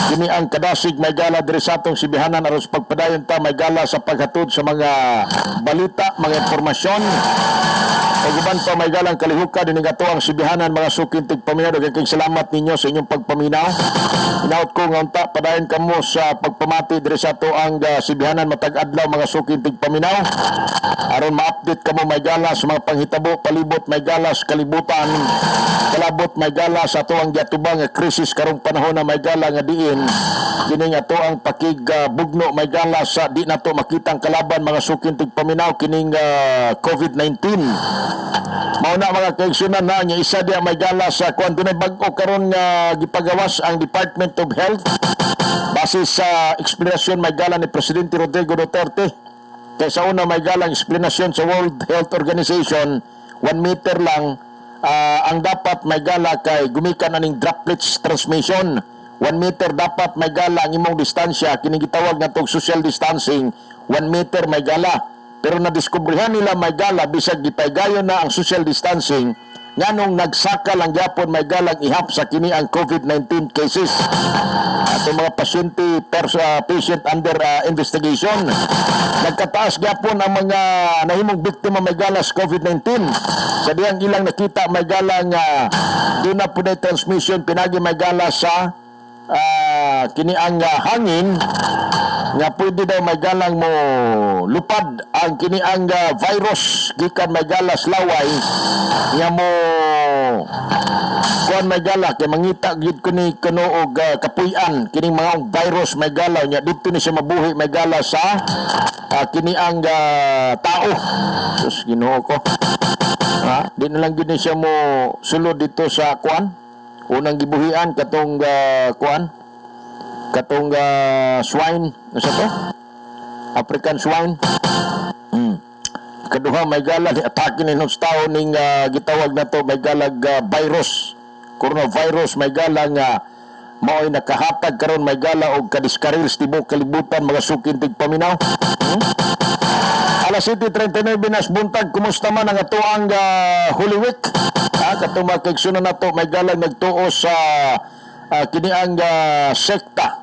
kini ang kadasig may gala diri sa atong sibihanan aron sa pagpadayon ta may gala sa paghatod sa mga balita, mga impormasyon. Pag-uban pa may galang kalihuka din nga tuwang sibihanan mga suking tigpaminaw. Daghang salamat ninyo sa inyong pagpaminaw. Inaot ko nga unta padayon kamo sa pagpamati diri sa tuang sibihanan matag adlaw mga suking tigpaminaw. Aron ma-update kamo may gala sa mga panghitabo palibot may gala sa kalibutan. Kalabot may gala sa tuang giatubang nga krisis karong panahon na may gala nga diin. Kini nga tuang pakig-bugno may gala sa di nato makitang kalaban mga suking tigpaminaw kining COVID-19. Mauna mga kaigsunan na nga isa diya may gala sa kuan dunay bag-o karon nga gipagawas ang Department of Health base sa eksplanasyon may gala ni Presidente Rodrigo Duterte. Kaysa una may galang eksplanasyon sa World Health Organization 1 meter lang ang dapat may gala kay gumikan aning droplets transmission. 1 meter dapat may gala ang imong distansya kining gitawag natong social distancing 1 meter may gala. Pero nadiskubrihan nila may gala bisag gipaygayon na ang social distancing nganong nagsaka lang gyapon may galang ihap sa kini ang COVID-19 cases. Ato mga pasyente patient under investigation. Nagkataas gyapon ang mga nahimong biktima may gala sa COVID-19. Sa diyang ilang nakita may gala nga doon na po na transmission pinagi may gala sa kini ang hangin nga pwede daw may galang mo lupad ang kini ang virus gikan may galas laway nga mo kuan may gala kay mangita gid ko ni kuno og kapuy-an kining mga virus may galaw nya dito ni siya mabuhi may gala sa kini ang tao. Sus Ginoo ko. Di na lang gid ni siya mo sulod dito sa kuan unang gibuhian katong kuan katong swine sa to African swine. Kaduha may gala ni atake ni nos tawo ning gitawag na to may galag virus coronavirus may gala nga mao'y nakahatag karon may gala og kadiskaril sa tibok kalibutan mga sukin tigpaminaw. Alas 7:39 nas buntag, kumusta man ang atuang Holy Week? Katong mga kaigsunan nato may galang nagtuo sa kini ang sekta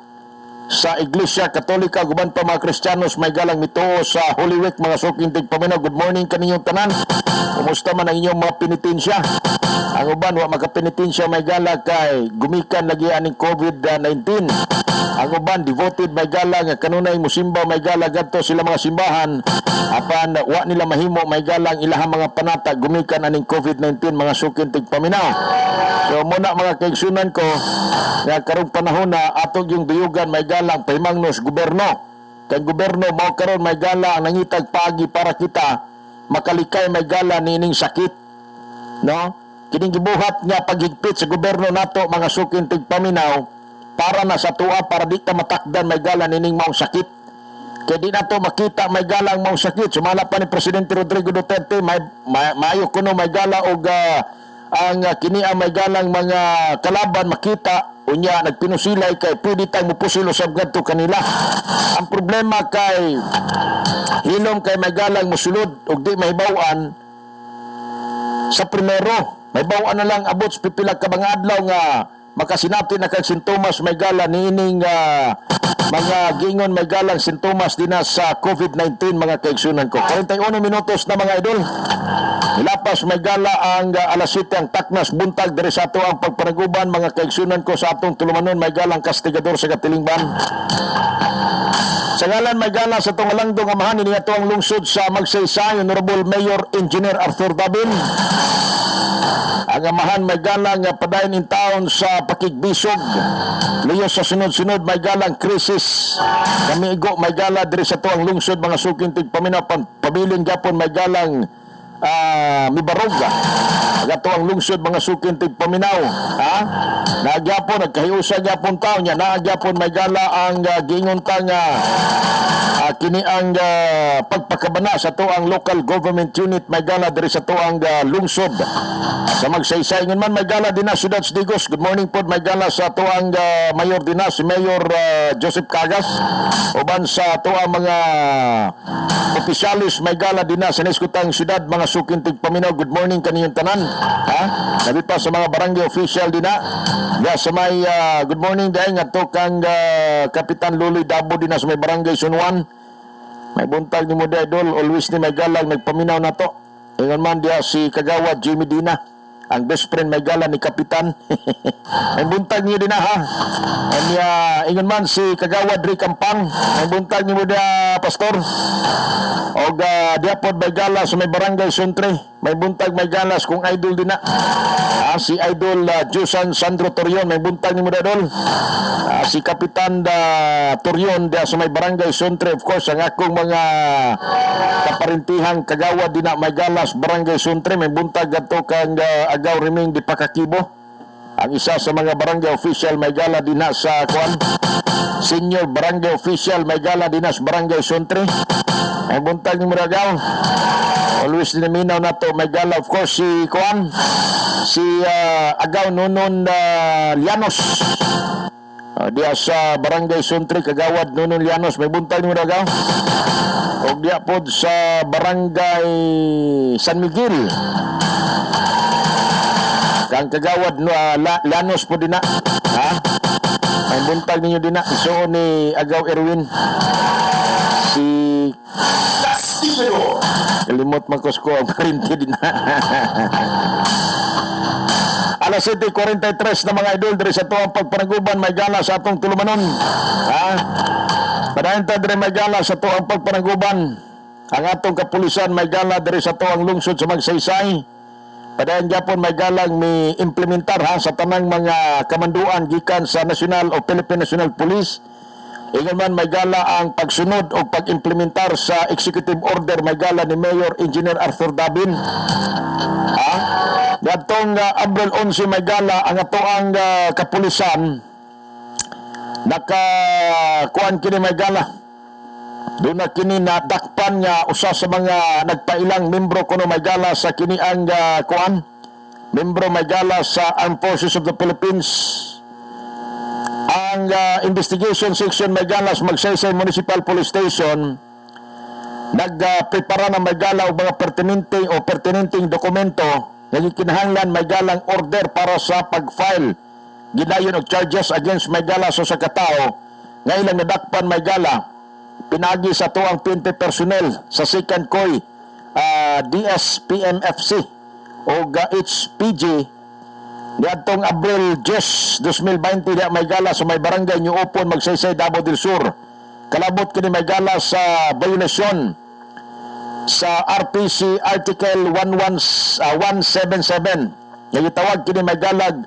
sa Iglesia Katolika guban pa mga Kristiyanos may galang mituo sa Holy Week mga suking tigpaminaw. Good morning kaninyong tanan. Kumusta man ang inyong mga penitensya? Ang uban wa makapenitensya may gala kay gumikan lagi aning COVID-19. Ang uban devoted may gala nga kanunay musimba may gala gadto sila mga simbahan apan wa nila mahimo may galang ilahang mga panata gumikan aning COVID-19 mga suking tigpaminaw. So muna mga kaigsunan ko nga karong panahon na atog yung duyugan may galang pahimangnos gobyerno. Kay gobyerno mao karon may gala ang nangitag paagi para kita makalikay may gala nining sakit. No? Kining gibuhat nga paghigpit sa gobyerno nato mga suking tigpaminaw para na sa tuwa para di ta matakdan may gala nining maong sakit. Kaya di nato makita may gala ang maong sakit. Sumala pa ni Presidente Rodrigo Duterte maayo kuno may gala og ang kini ang may galang mga kalaban makita unya nagpinusilay kay pwede tayong mupusil usab gadto kanila. Ang problema kay hilom kay may galang musulod og di mahibaw-an sa primero. Mahibaw-an na lang abot sa pipila ka mga adlaw nga makasinati na kag sintomas may gala niining mga gingon may galang sintomas din sa COVID-19 mga kaigsunan ko. 41 minutos na mga idol. Ilapas may gala ang alas 7 ang taknas buntag diri sa ato ang pagpanaguban mga kaigsunan ko sa atong tulumanon may galang kastigador sa Katilingban. Sa ngalan may gala sa itong alangdong amahan ini ato ang lungsod sa Magsaysay Honorable Mayor Engineer Arthur Dabin. Ang amahan may galang padayon in town sa pakigbisog. Liyo sa sunod-sunod may galang krisis. Kamigo may gala diri sa tuang lungsod mga suking tigpaminaw pabiling gapon may galang mibaroga. Gato ang lungsod mga suking tigpaminaw. Nagyapon nagkahiusa gyapon taon nya nagyapon may gala ang giingon ta nga kini ang pagpakabana sa tuang local government unit may gala diri sa tuang lungsod sa Magsaysay. Ngon man may gala din na Ciudad Digos. Good morning po may gala sa tuang mayor din na si Mayor Joseph Cagas uban sa tuang mga opisyalis may gala din na sa Neskutang Ciudad mga suking tigpaminaw. Good morning kaniyong tanan. Sabi pa sa mga barangay official din na sa may good morning dahil nga to kang Kapitan Luloy Dabo din na sa may barangay Sunwan. May buntag ni mo idol always ni may galang nagpaminaw na to. Ingon man dia si Kagawad Jimmy Dina ang best friend may gala ni Kapitan. May buntag niyo din na ha. Ingon man si Kagawad Rick Ampang. May buntag niyo dia Pastor. Og diapod may gala sa may barangay Suntre. May buntag may galas kung idol din na. Si Idol Jusan Sandro Torion. May buntag niyo idol. Si Kapitan Torion dia sa may barangay Suntre. Of course ang akong mga kaparintihang Kagawad din na may galas barangay Suntre. May buntag gato kang Agaw Riming di Pakakibo. Ang isa sa mga barangay official may gala din na sa Kuan. Senior barangay official may gala din na sa barangay Suntre. May buntag ni Muragaw. Always dinaminaw na to may gala of course si Kuan. Si Agaw Nunon Llanos. Diya sa barangay Suntre Kagawad Nunon Llanos may buntag ni Muragaw. O diya po sa barangay San Miguel. Kang Kagawad Llanos po din na. May buntag ninyo din na. So ni Agaw Erwin. Si kalimot magkusko ang parinti din na. Alas 7:43 na mga idol diri sa tuwang pagpanaguban may gala sa atong tulumanon. Padayon ta diri may gala sa tuwang pagpanaguban. Ang atong kapulisan may gala diri sa tuwang lungsod sa Magsaysay. Padayon gyapon may galang mi implementar sa tanang mga kamanduan gikan sa National o Philippine National Police. Ingon man may gala ang pagsunod o pag-implementar sa executive order may gala ni Mayor Engineer Arthur Dabin. Datong Abril 11 may gala ang atoang kapulisan nakakuan kini may gala. Doon na kini nadakpan nga usa sa mga nagpailang membro kuno may gala sa kini ang kuan. Membro may gala sa Armed Forces of the Philippines. Ang investigation section may gala sa Magsaysay Municipal Police Station nagprepara na may gala og mga pertinenteng dokumento nga gikinahanglan may galang order para sa pag-file gidayon og charges against may gala sa katao nga ilang nadakpan may gala pinagi sa tuang PNP personnel sa second COI DSPMFC o HPG niadtong Abril 10, 2020 diya may gala sa may barangay New Upon, Magsaysay, Davao del Sur. Kalabot kini may gala sa violation sa RPC Article 177 nga gitawag kini may galag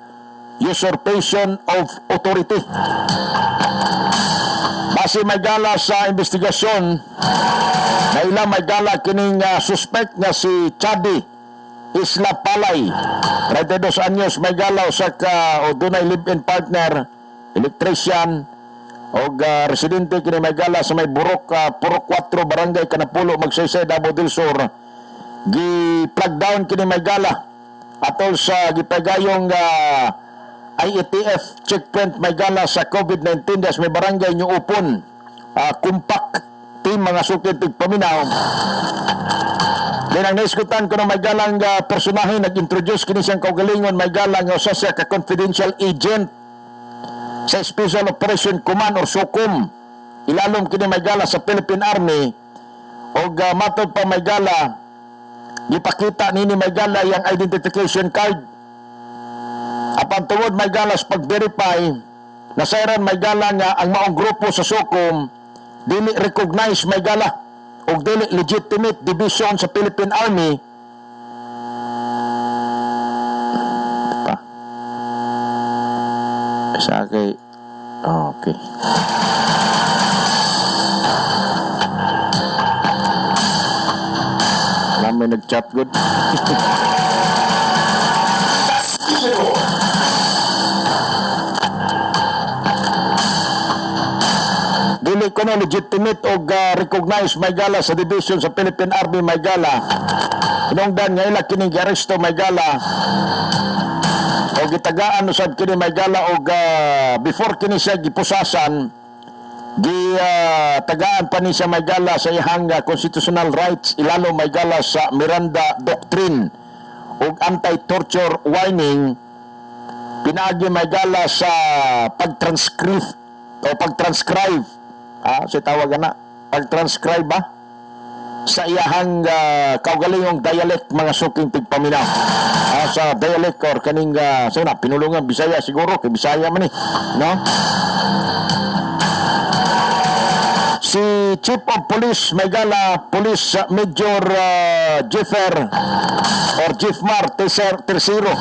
usurpation of authority. Base may gala sa investigasyon na ilang may gala kining suspect nga si Chadi Isla Palay, 32 anyos, may gala usa ka o dunay live-in partner, electrician o residente kini may gala sa may Purok 4 barangay Kanapulo, Magsaysay, Davao del Sur. Gi-plug down kini may gala atol sa gipagayong IETF checkpoint may gala sa COVID-19 das may barangay New Upon. Kumpak team mga sukit tigpaminaw. Then ang naiskutan ko na may galang personahe nag-introduce kini siyang kaugalingon may galang usa siya ka confidential agent sa Special Operation Command or SOCOM. Ilalom kini may gala sa Philippine Army o matod pa may gala gipakita nini may gala yang identification card. Apan tungod may gala sa pag-verify nasayran may gala nga ang maong grupo sa SOCOM dili recognize may gala o dili legitimate division sa Philippine Army. Sa kay okay. May nag-chat good. Dili ko na legitimate o recognize may gala sa division sa Philippine Army may gala. Hinungdan nga ila kining aresto may gala o gitagaan usab kini may gala o before kini siya gipusasan tagaan pa ni siya may gala sa ihang constitutional rights ilalo may gala sa Miranda Doctrine o anti-torture warning pinaagi may gala sa pag-transcribe sa tawag na pag-transcribe ba sa iyahang kaugalingong dialect mga suking tigpaminaw sa dialect or kaning pinulungan Bisaya siguro kay Bisaya man no. Si Chief of Police Megala Police Major Jeffer or Jeffmar Tercero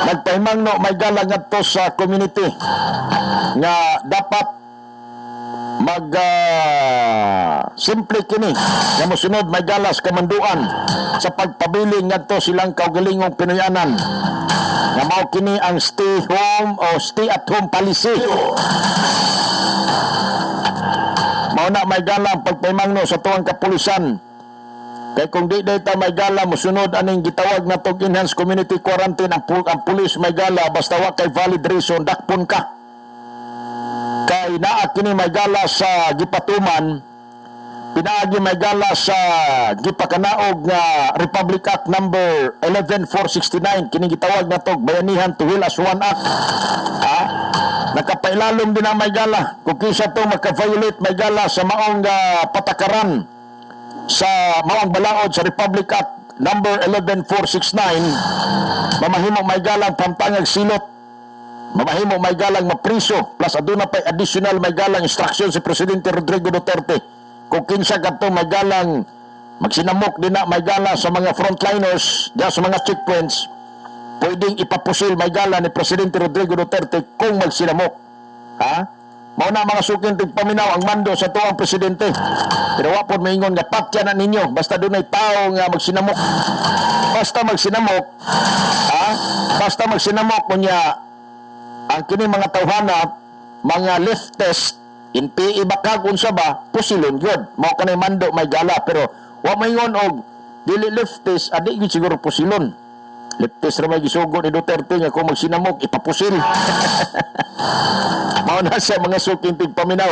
nagpahimangno Megala ngadto sa community nga dapat simple kini nga mosunod Megala sa kamanduan sa pagpabiling ngadto silang kaugalingong Pinoyanan nga mao kini ang stay at home policy. Mauna may gala ang pagpaimangno sa tuwang kapulisan. Kaya kung di data may gala, musunod aning gitawag na tog enhanced community quarantine ang pulis may gala basta wa kay valid reason dakpon ka. Kay naa kini may gala sa gipatuman, pinaagi may gala sa gipakanaog nga Republic Act number 11469 kini gitawag na tog Bayanihan to Will as One Act. Nakapailalom din ang may gala kung kisa to magka-violate may gala sa maong patakaran sa maong balaod sa Republic Act number 11469 mamahimo may galang pamtangag silot, mamahimo may galang mapriso plus aduna pa additional may galang instruction si Presidente Rodrigo Duterte kung kinsa kadto may galang magsinamok din na may gala sa mga frontliners diya sa mga checkpoints pwedeng ipapusil may gala ni Presidente Rodrigo Duterte kung magsinamok. Mao na mga suking tigpaminaw ang mando sa tuwang presidente. Pero wapon maingon nga patya na ninyo basta dunay tao nga magsinamok. Basta magsinamok kunya ang kini mga tawhana mga leftist in PE bakag unsa ba pusilon gyud. Mao kanay mando may gala pero wa maingon og dili leftist adi gyud siguro pusilon. Leftist ra may gisugo ni Duterte nga kung magsinamok ipapusil. Mao na sa mga suking tigpaminaw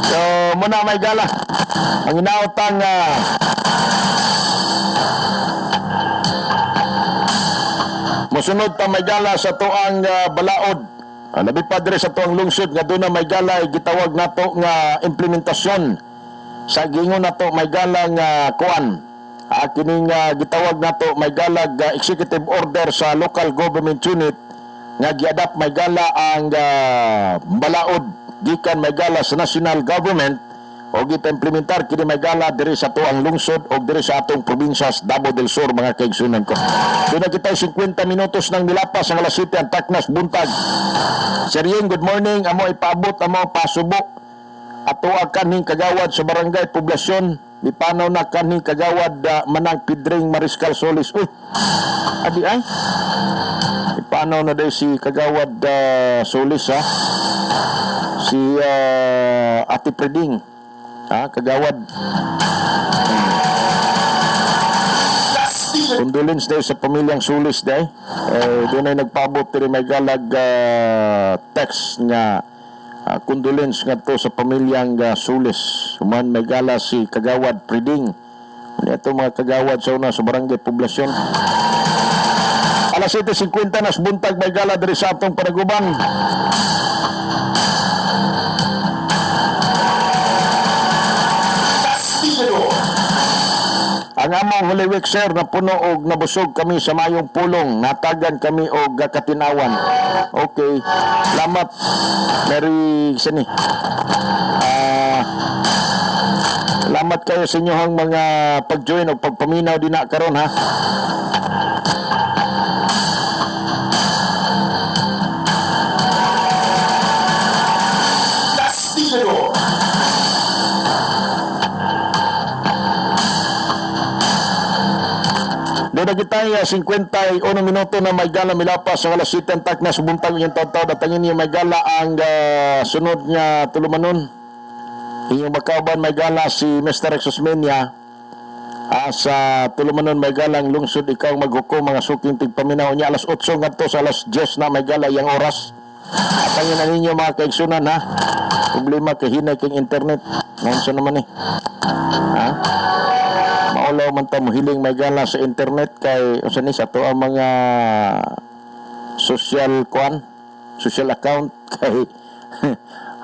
So muna may gala. Ang inautang musunod pa may gala sa tuang balaod Labi pa dire sa tuang lungsod nga doon na may galay gitawag nato nga implementasyon sa gingon nato may gala nga kuan. Kining gitawag nato may gala executive order sa local government unit nga giadapt may gala ang balaod gikan may gala sa national government o gipaimplementar kini may gala diri sa tuang lungsod o diri sa atong probinsya sa Davao del Sur mga kaigsunan ko. Doon na kita 50 minutos nang nilapas ang alas 7 ang taknas buntag. Sir Ying, good morning. Amo ipaabot amo pasubok ato kaning kagawad sa barangay poblasyon di panaw na kaning kagawad manang Pidring Mariscal Solis. Uy, adi ay ipanaw na day si kagawad Solis ha. Si Ate Pidring kagawad. Condolence day sa pamilyang Solis day. Doon ay nagpaabot diri may galag text nga condolence nga to sa pamilyang Solis. Human may gala si kagawad Pidring. Ito mga kagawad sa una sa barangay poblasyon. Alas 7:50 nas buntag may gala diri sa atong Panaguban. Ang among Holy Week, sir, na puno og nabusog kami sa mayong pulong, natagan kami og katinawan. Okay, salamat. Mary sini. Salamat kayo sa inyong mga pag-join o pagpaminaw din na karon ha. Doon na kita 51 minuto na may gala milapas ang alas 7 ang taknas buntag yung taw-taw datangin niya may gala ang sunod niya tulumanon. Inyong makauban may gala si Mr. Exosmenia sa tulumanon may galang lungsod ikaw maghukom mga suking tigpaminaw niya alas 8 ngadto sa alas 10 na may gala yang oras. At ang na ninyo mga kaigsunan ha. Problema kay hinay king internet. Nonso naman maulaw man ta mohiling may gala sa internet kay usa ni sa to ang mga social account kay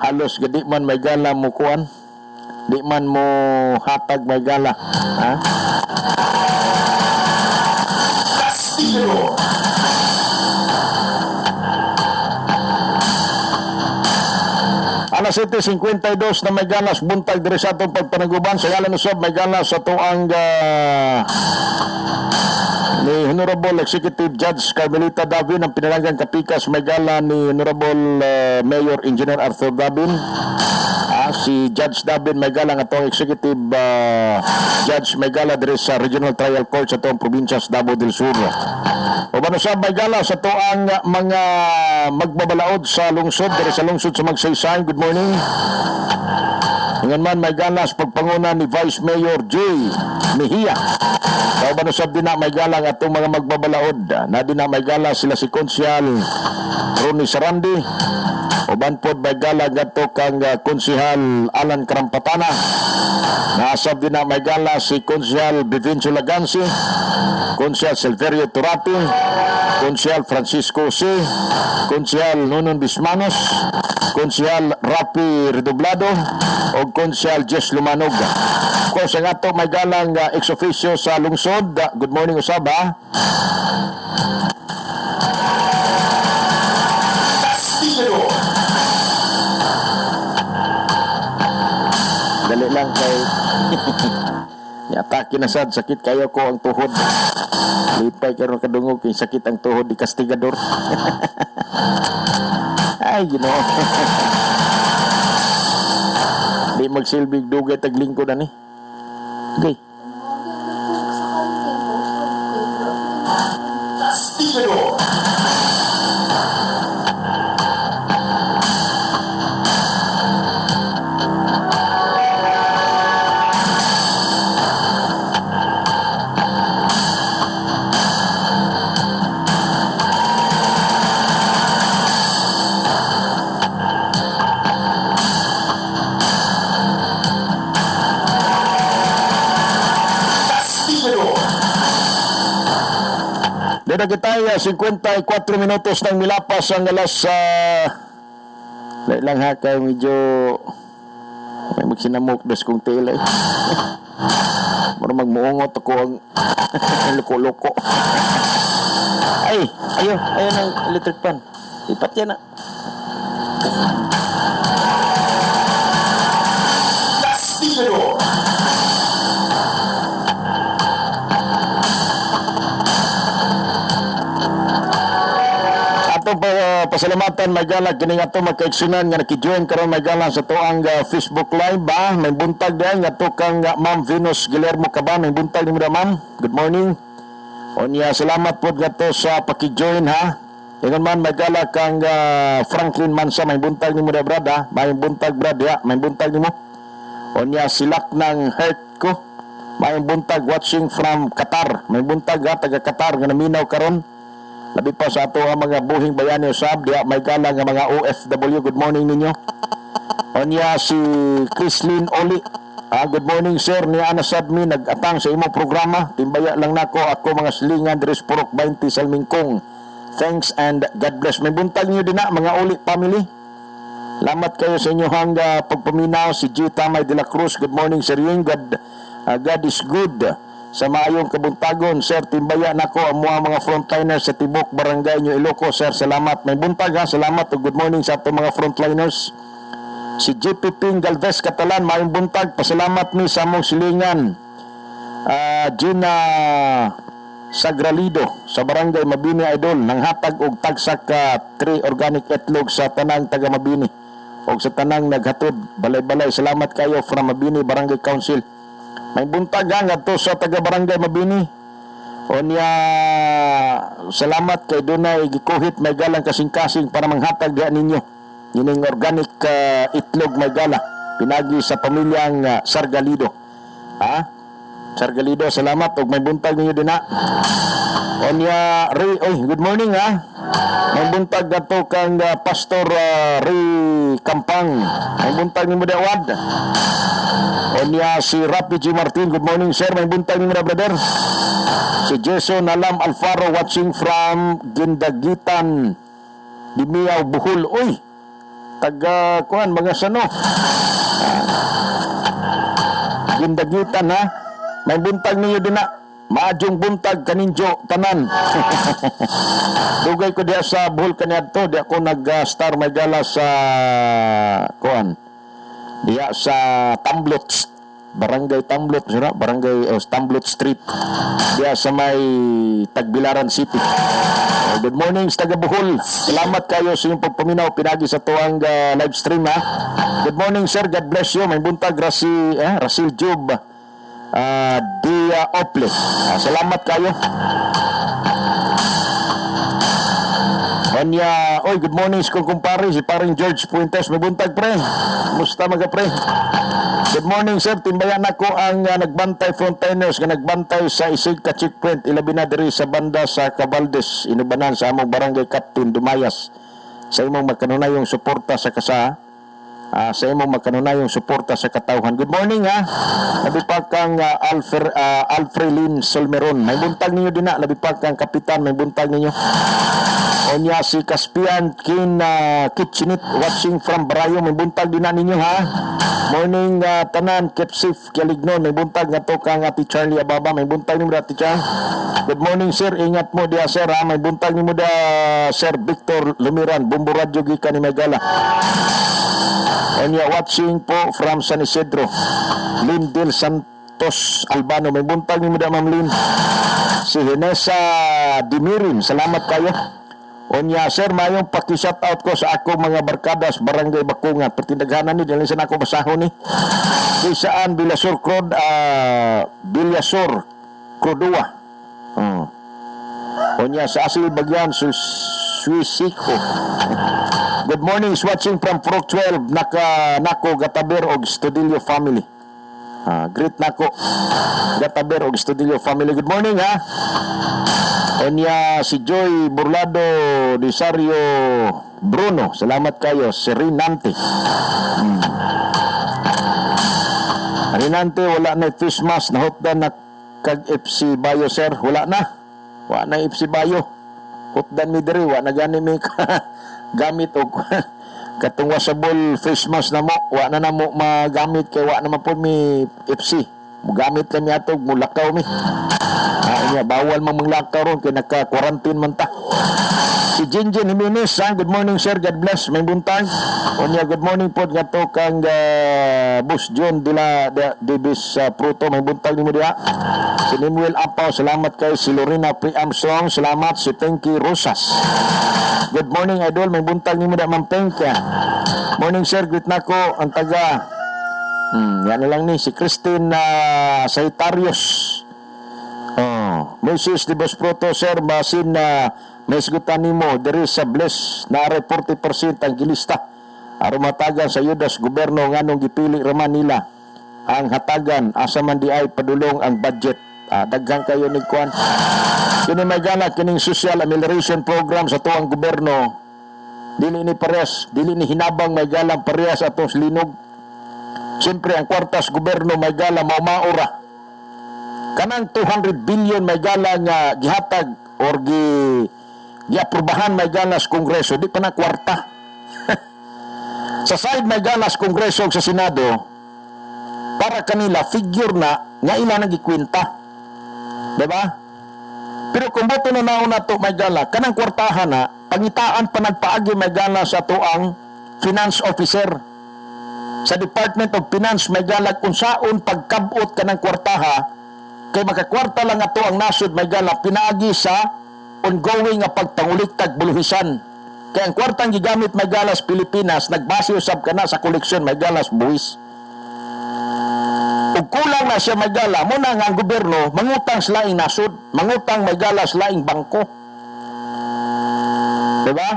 halos gadi man may gala mo kuan di man mo hatag may gala ha. Alas 7:52 na may galas buntag diri sa atong pagpanaguban sa ngalan usab may galas sa tuang ni Honorable Executive Judge Carmelita Davin ang pinalanggang kapikas may gala ni Honorable Mayor Engineer Arthur Davin. Si Judge Davin may gala nga atong Executive Judge may gala diri sa Regional Trial Court sa tuang probinsya sa Davao del Sur. O usab may gala sa tuang mga magbabalaod sa lungsod diri sa lungsod sa Magsaysay. Good morning. Ngayon man may gala sa pagpanguna ni Vice Mayor Joy Mejia. Kauban usab din na may gala nga atong mga magbabalaod. Na din na may gala sila si Konsyal Ronnie Sarandi. Uban pod may gala ngadto kang Konsehal Alan Karampatana. Naasab din na may gala si Konsehal Vivincio Lagansi, Konsehal Silverio Turati, Konsehal Francisco C, Konsehal Nunon Bismanos, Konsehal Rapi Redoblado o Konsehal Jess Lumanog. Kung sa nga to may galang ex-officio sa lungsod. Good morning usab ha. Dali lang kay atake na sad sakit kayo ko ang tuhod. Lipay karon kadungog kay sakit ang tuhod di kastigador. Ay Ginoo. Di magsilbig dugay taglingkod ani. Okay. Pwede kita 54 minutos ng milapas ang alas lang ha kay medyo may magsinamok das kong tela eh. Mara magmuungot ako ang loko-loko. Ayun ang electric pan. Ipat yan na. Castillo. Ato pasalamatan may gala kini ato magkaigsunan nga nakijoin karon may gala sa tuang Facebook live ba may buntag diay nga to kang Ma'am Venus Guillermo Caban may buntag ni mo ma'am. Good morning. Onya salamat pod gato sa pakijoin ha. Ingon man may gala kang Franklin Mansa may buntag ni mo da brada, may buntag brad ya, may buntag ni mo. Onya silak ng heart ko. May buntag watching from Qatar. May buntag taga Qatar nga naminaw karon. Labi pa sa ato ang mga buhing bayani usab diya may gala nga mga OFW. Good morning ninyo. Onya si Chrislyn Oli. Good morning sir, ni Anasad mi nag-atang sa imong programa. Timbaya lang nako ako mga silingan diri sa Purok 20 Salmingkong. Thanks and God bless. May buntag niyo din na mga Oli family. Salamat kayo sa inyong pagpaminaw. Si G. Tamay de la Cruz. Good morning sir Ying. God is good. Sa maayong kabuntagon, sir, timbaya nako ang mga frontliners sa Tibok, Barangay Nyo Ilocos, sir, salamat. May buntag ha, salamat. Good morning sa ato mga frontliners. Si JP Ping Galvez Catalan, maayong buntag, pasalamat mi sa among silingan. Gina Sagralido sa Barangay Mabini Idol, nang hatag og tagsak 3 organic etlog sa tanang taga Mabini. O sa tanang naghatod, balay-balay, salamat kayo from Mabini Barangay Council. May buntag nga to sa taga Barangay Mabini. Onya salamat kay dunay gikuhit may galang kasing-kasing para manghatag diha ninyo. Yining organic itlog may gala pinagi sa pamilyang Sargalido. Sargalido, salamat og may buntag ninyo din na. Onya Ray, good morning ha. May buntag gato kang Pastor Ray Kampang. May buntag nimo dawad. Onya si Rapi G. Martin, good morning sir, may buntag nimo na brother. Si Jason Alam Alfaro watching from Gindagitan, Dimiao, Bohol. Taga kuan mga sano. Gindagitan ha. May buntag niyo din na. Maadjong buntag kaninjo tanan. Dugay ko diya sa Bohol kaniadto, di ako nag-star may gala sa kuan. Diya sa Tamblot, Barangay Tamblot, Barangay Tamblot Street. Diya sa may Tagbilaran City. Good morning sa taga Bohol. Salamat kayo sa inyong pagpaminaw pinagi sa tuwang live stream ha. Good morning sir, God bless you. May buntag Rasil Job Dia Ople. Salamat kayo. Onya, good morning sa kong kumpare, si paring George Puentes. May buntag pre. Musta mga pre? Good morning sir, timbayan ako ang nagbantay frontliners nga nagbantay sa Isig ka checkpoint ilabi na diri sa banda sa Cabaldes, inubanan sa among barangay Captain Dumayas. Sa imong magkanunayong suporta sa kasa. Sa imong magkanunayong suporta sa katawhan. Good morning ha. Labi pa kang Alfrelin Solmeron. May buntag ninyo din na. Labi pa kang Kapitan. May buntag ninyo. Onya si Caspian Kin Kitchenit watching from Barayo. May buntag din na ninyo ha. Morning tanan. Keep safe Kialignon. May buntag nga to kang Ati Charlie Ababa. May buntag ninyo Ati Char. Good morning sir. Ingat mo dia sir ha. May buntag ninyo da Sir Victor Lumiran. Bumbu Radyo Gika ni Megala. Onya watching po from San Isidro. Lindel Santos Albano. May buntag ni Muda Ma'am Lin. Si Hinesa Dimirin. Salamat kayo. Onya sir, mayong paki-shoutout ko sa ako mga barkadas Barangay Bakungat. Pertindaghanan ni dili sa nako basahon ni. Di saan Bilasur Crod Bilasur Crodua. Onya sa Asil Bagyan Suisiko. Good morning, is watching from Purok 12, Nako Gataber og Studillo family. Great Nako Gataber og Studillo family. Good morning ha. Onya si Joy Burlado Disario Bruno. Salamat kayo. Si Rinante. Rinante, wala na fish mask. Nahot na kag FC Bayo sir. Wala na FC Bayo. Hutdan mi diri wa na gani mi gamit og katong washable face mask na mo wa na namo magamit kay wa naman po mi FC. Mugamit kami atog mulakaw mi. Bawal mang manglakaw ron kay naka-quarantine man ta. Si Jinjin Jimenez, good morning sir, God bless, may buntag. Onya, good morning po nga to kang Boss John Davis Pruto, may buntag ni mo diha. Si Nimuel Apaw, salamat kay si Lorena P. Armstrong, salamat si Pinky Rosas. Good morning idol, may buntag ni mo diha, Ma'am Pinky. Morning sir, greet na ko ang taga yan na lang ni si Christine Saitarios. Mrs. Di Boss Proto, sir, basin na may sigutan nimo there is a bless na 40% ang gilista arumatagan sa Yudas gobyerno nganong gipili raman nila ang hatagan asa man di ay padulong ang budget. Daghang kayo ni kuan kini may gana kining social amelioration program sa tuang gobyerno dili ni parehas, dili ni hinabang may galang parehas atong linog. Siyempre ang kwartas gobyerno may gala maura kanang 200 billion may gala nga gihatag or giaprubahan may galas Kongreso, di pa na kwarta. Sa side may galas Kongreso sa Senado, para kanila figure na nga ila nagikwinta. Diba? Pero kung boto na nauna to may gala, kanang kwartahan na, pangitaan pa nagpaagi may gala sa tuang finance officer. Sa Department of Finance may gala kung saon pagkabot kanang kwartaha, kay makakwarta lang ato ang nasod may gala pinaagi sa ongoing nga pagpanguliktag buluhisan. Kaya ang kwartang gigamit may galas Pilipinas nagbase usab kana sa koleksyon may galas buwis. Ug kulang na siya may gala mo na nga ang gobyerno mangutang sa laing nasod, mangutang may galas laing bangko. Diba?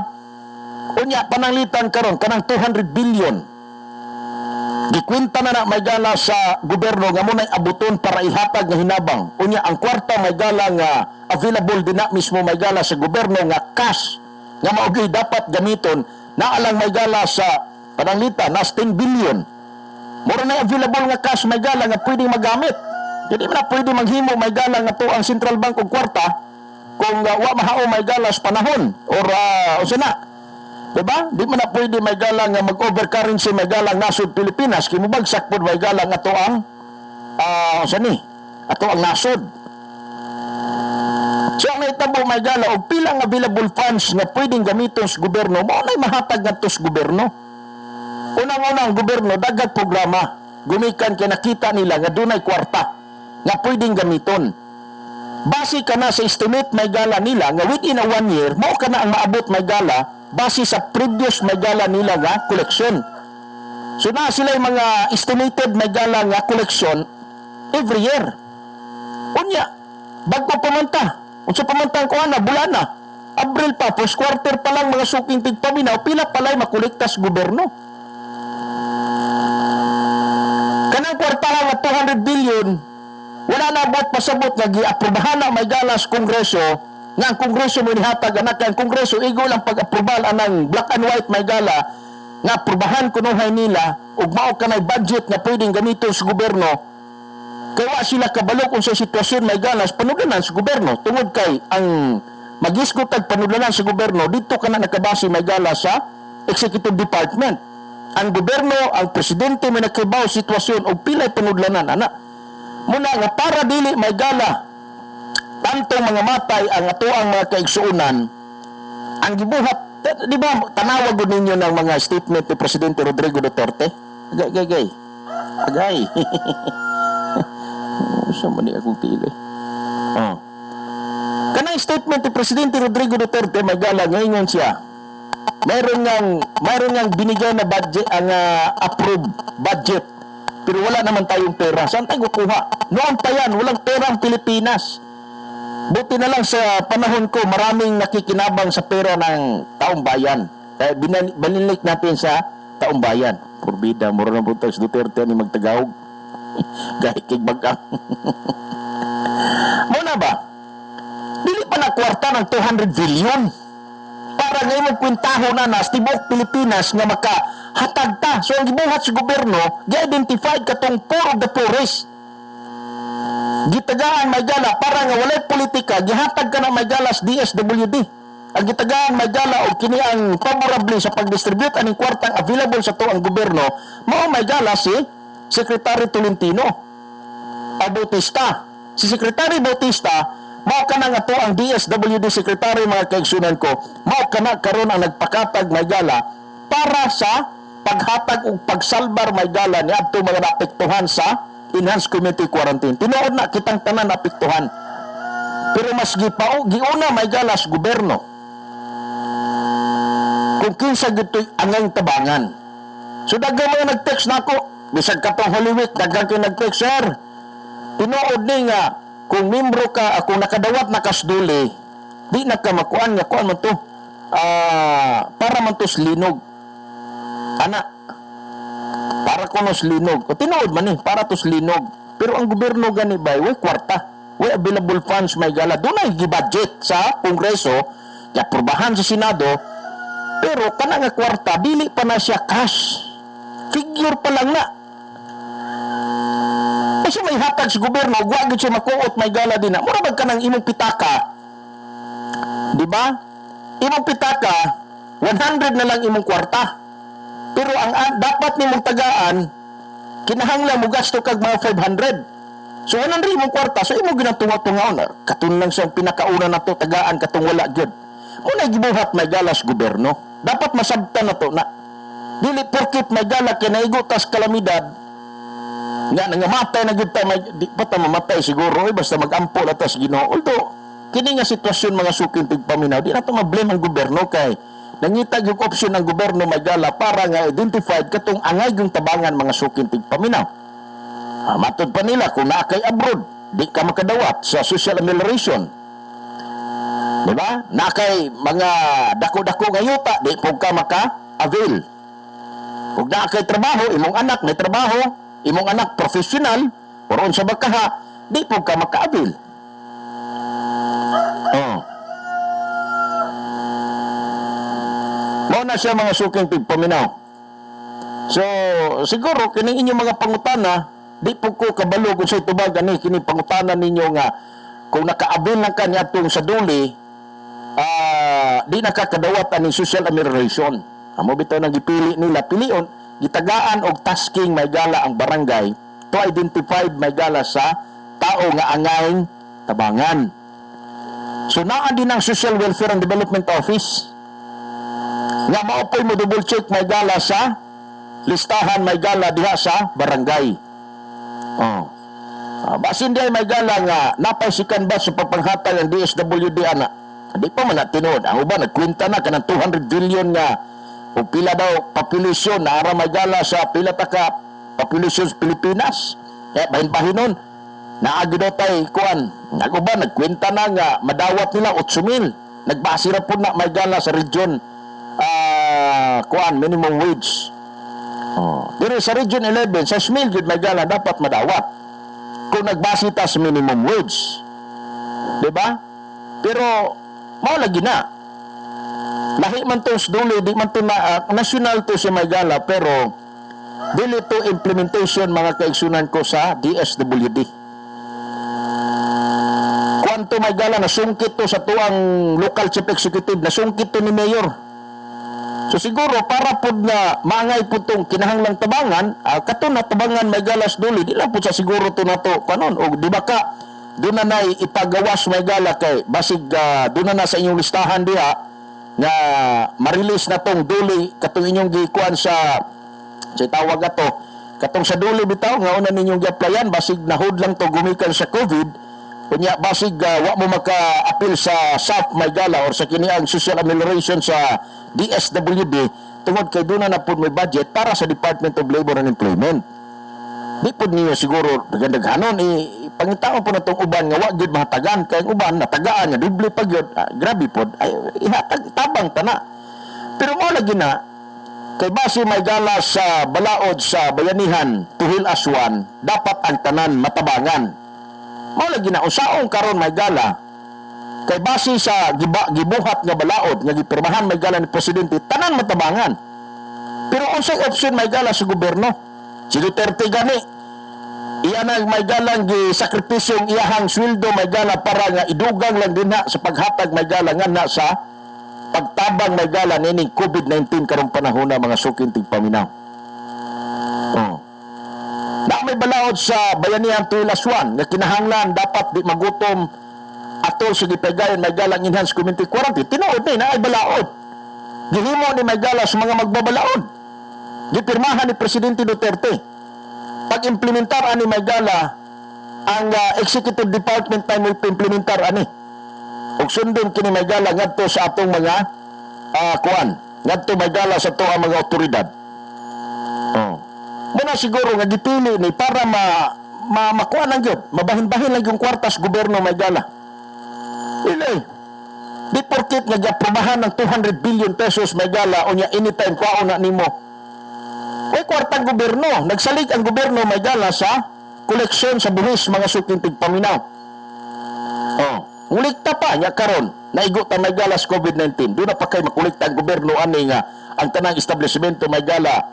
Unya pananglitan karon kanang 200 billion gikwinta na may gala sa gobyerno nga munay abuton para ihatag nga hinabang. Unya ang kwarta may gala nga available din na mismo may gala sa gobyerno nga cash nga maugay dapat gamiton na alang may gala sa pananglita na 10 billion. Mura na available nga cash may gala nga pwedeng magamit. Jadi na pwede maghimo may gala nga to ang Central Bank og kwarta kung wa mahao may gala sa panahon or usa na. Diba? Di man na pwede may galang nga mag-overcurrency may galang nasod Pilipinas kay mubagsak pod may galang ato ang ato ang nasod. So ang naitabo may gala og pilang available funds nga pwedeng gamiton sa gobyerno mao nay mahatag ngadto sa gobyerno. Unang-unang gobyerno dagag programa gumikan kay nakita nila nga dunay kwarta nga pwedeng gamiton. Base ka na sa estimate may gala nila nga within a 1 year mao kana ang maabot may gala base sa previous may gala nila nga koleksyon. So na sila yung mga estimated may gala nga koleksyon every year. Unya, bago pamanta. Unsa pamantang ko ana, bulan na. Abril pa, first quarter pa lang mga suking tigpaminaw, pila palay makolektas gobyerno. Kanang kwartahan nga 200 billion, wala na abot pasabot nga giaprobahan na may gala sa Kongreso nga ang Kongreso mo nihatag anak ang Kongreso igo lang pag-aprobal anang black and white may gala nga aprobahan kunuhay nila ug mao kanay budget nga pwedeng gamiton sa gobyerno kay wa sila kabalo kung sa sitwasyon may galas panudlanan sa gobyerno tungod kay ang magisgot ag panudlanan sa gobyerno dito kana nakabase may gala sa executive department. Ang gobyerno ang presidente may nakabaw sitwasyon og pilay panudlanan ana muna nga para dili may gala tantong mga matay ang ato ang mga kaigsuunan ang gibuhat di ba tanawag gud ninyo ng mga statement ni Presidente Rodrigo Duterte agay usa man ni akong pili kanang statement ni Presidente Rodrigo Duterte magala ngayon siya mayroon ngang binigay na budget ang approved budget pero wala naman tayong pera saan tayo kukuha noon pa yan walang pera ang Pilipinas. Buti na lang sa panahon ko, maraming nakikinabang sa pera ng taong bayan. Kaya banilik natin sa taong bayan. Purbida, mura na po tayo sa Duterte ni magtagawag. Gahit kigbagang. Muna ba? Dili pa na kwarta ng 200 billion. Para ngayon magkwintaho na nas tibok Pilipinas nga makahatag ta. So ang gibuhat sa gobyerno, gi-identified katong poor of the poorest. Gitagaan may gala para nga walay politika gihatag ka na may galas DSWD ang gitagaan may gala o kini ang favorably sa pag-distribute aning kwartang available sa tuang gobyerno, mao may gala si Secretary Tolentino Bautista. Si Secretary Bautista mao kana nga to ang DSWD Secretary, mga kaigsunan ko, mao kana karon ang nagpakatag may gala para sa paghatag ug pagsalbar may gala ni adto mga naapektuhan sa enhanced community quarantine. Tinuod na kitang tanan naapektuhan. Pero mas giuna may gala sa gobyerno kung kinsa gito'y angay tabangan. So daghang mga nag-text nako, bisag katong Holy Week, daghang kayo nag-text, sir. Tinuod ni nga kung membro ka, kung nakadawat na kasduli, di na ka makuan nga kuan man to. Para man to slinog. Ana, para kuno slinog. O tinuod man para to slinog. Pero ang gobyerno gani bay, way kwarta, way available funds may gala. Doon ay gibudget sa Kongreso, aprubahan sa Senado, pero kana nga kwarta, dili pa na siya cash. Figure pa lang na. Kasi may hatag sa gobyerno, wag siya makuot may gala din na. Mura ba ka ng imong pitaka? Di ba? Imong pitaka, 100 na lang imong kwarta. Pero ang dapat nimong tagaan, kinahanglan mo gasto kag mga 500. So 100 imong kwarta, so imong ginatungwa-tungaon. Katun lang siyang pinakauna na to tagaan katong wala gyud. Una gibuhat may gala sa gobyerno. Dapat masabtan na to na dili porkit may gala kay naigo tas kalamidad nga nangamatay na gyud ta, di pa ta mamatay siguro basta mag-ampo na tas Ginoo. Although kini nga sitwasyon mga suking tigpaminaw, di na to ma-blame ang gobyerno kay nangita yung option ng gobyerno may gala para nga identified katong angay yung tabangan mga suking tigpaminaw. Matod pa nila kung naakay abroad, di ka makadawat sa social amelioration. Diba? Nakay mga dako-dako nga yuta, di po ka maka-avail. Kung nakay trabaho, imong anak may trabaho, imong anak professional, oron sa bakaha, di po ka maka-avail. Mao na siya mga suking tigpaminaw. So, siguro, kining inyong mga pangutana, di po ko kabalo kung sa'y tubag ani, kining pangutana ninyo nga, kung naka-avail lang ka niya itong sa duli, di nakakadawat ani social amelioration. Amo bitaw nang gipili nila pilion gitagaan og tasking may gala ang barangay to identified may gala sa tao nga angayng tabangan. So naa din ang Social Welfare and Development Office nga maopoy mo double check may gala sa listahan may gala diha sa barangay. Basin di may gala nga napasikan ba sa pagpanghatag ang DSWD ana. Di pa man natinod. Ang uban, nagkwinta na ka ng 200 billion nga o pila daw populasyon na ara may gala sa pila taka populasyon sa Pilipinas. Bahin-bahin nun, naagi daw tayo kuan. Nag-uban, nagkwinta na nga madawat nila 8,000. Nagbasira po na may gala sa region kuan, minimum wage. Pero sa region 11, sa SMIL may gala dapat madawat. Kung nagbasita sa minimum wage. Diba? Pero mao lagi na. Lahi man to duli, di man to na national to sa Maygala, pero dili to implementation mga kaigsunan ko sa DSWD. Kwanto Maygala nasungkit to sa tuang local chief executive, nasungkit to ni mayor. So siguro para pud nga maangay pud tong kinahanglang tabangan, kato na tabangan Maygala sa duli, di lang pud sa siguro to nato kanon o di ba ka doon na ipagawas may gala kay basig doon na sa inyong listahan diha nga marilis na tong duli katong inyong gikuan sa tawag ato katong sa duli bitaw nga una ninyong gi-applyan basig nahud lang to gumikan sa COVID kunya basig wa mo maka-appeal sa SAF may gala or sa kiniang social amelioration sa DSWD tungod kay doon na pud may budget para sa Department of Labor and Employment. Di po niyo siguro daghan-daghanon pangitao po na itong uban nga wag gyud mahatagan kay uban natagaan nga doble pa gyud grabe po ay ihatag tabang tana. Pero mo lagi na kay base may gala sa balaod sa bayanihan tuhil aswan dapat ang tanan matabangan. Mo lagi na usaong karon may gala kay base sa gibuhat nga balaod nga gipirmahan may gala ni presidente tanan matabangan. Pero unsay option may gala sa gobyerno? Si Duterte gani iya na may galang sakripisyong iyahang sweldo may gala para nga idugang lang din na sa paghatag may gala nga na sa tabang may gala nining COVID-19 karong panahon na mga suking tigpaminaw. Oh. Na may balaod sa bayanihan to Laswan nga kinahanglan dapat di magutom atol sa gipegayon may gala ng enhanced community quarantine. Tinuod ni na ay balaod. Gihimo ni may gala sa mga magbabalaod. Gipirmahan ni Presidente Duterte. Pag-implementar ani may gala ang executive department na mo implementar ani. Ug sundon kini may gala ngadto sa atong mga kuan. Ngadto may gala sa to ang mga otoridad. Oh. Muna siguro nga gipili ni para makuha lang yun. Mabahin-bahin lang yung kwartas gobyerno may gala. Ilay. Di porkit nga giaprobahan ng 200 billion pesos may gala o niya anytime kwaon na nimo. May kwartang gobyerno. Nagsalig ang gobyerno may gala sa koleksyon sa buhis mga suking tigpaminaw. Oh. Ngulikta pa niya karon naigo ta may gala sa COVID-19. Doon na pa kay makulikta ang gobyerno ani nga ang tanang establishmento may gala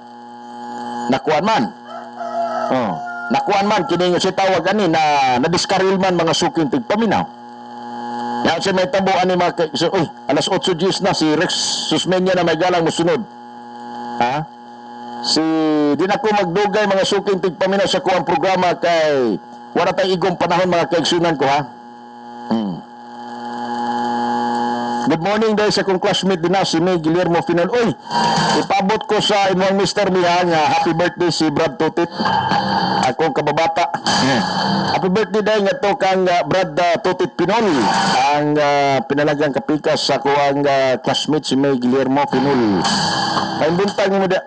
nakuan man. Oh, nakuan man kini nga si tawag ani na nadiskaril man mga suking tigpaminaw. Yan si may tabo ani mga so, alas 8:10 na si Rex Susmenia na may galang mosunod. Ha? Si di na ko magdugay mga suking tigpaminaw sa kuang programa kay wala tay igong panahon mga kaigsunan ko ha. Good morning dahil sa kong classmate din na si May Guillermo Finol. Uy, ipabot ko sa inyong Mr. Miha nga happy birthday si Brad Tutit. Akong kababata. Happy birthday dahil nga to kang Brad Tutit Pinol. Ang pinalagang kapikas sa kuang classmate si May Guillermo Finol. Ay buntag mo dia.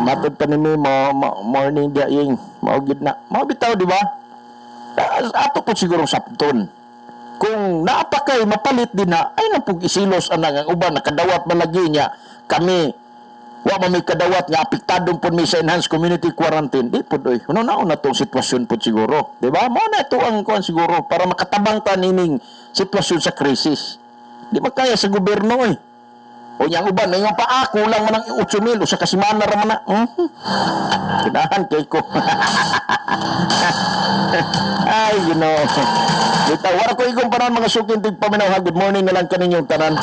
Matod pa ni May morning dia yung maugid na. Maubitaw di ba? Ato po sigurong sapton. Kung naapakay mapalit din na ay nang pug isilos anang ang uban nakadawat man lagi niya kami wa man may kadawat nga apektadong pud mi sa enhanced community quarantine di pud oy uno na tong sitwasyon pud siguro di ba mo na ito ang kuan siguro para makatabang ta nining sitwasyon sa krisis di makaya sa gobyerno oy o yang uban na yung paa kulang man ang 8,000 o sa kasimana ra man na kinahan kay ko ay you know dito, wala ko igong panahon mga suking tigpaminaw ha. Good morning na lang kaninyong tanan.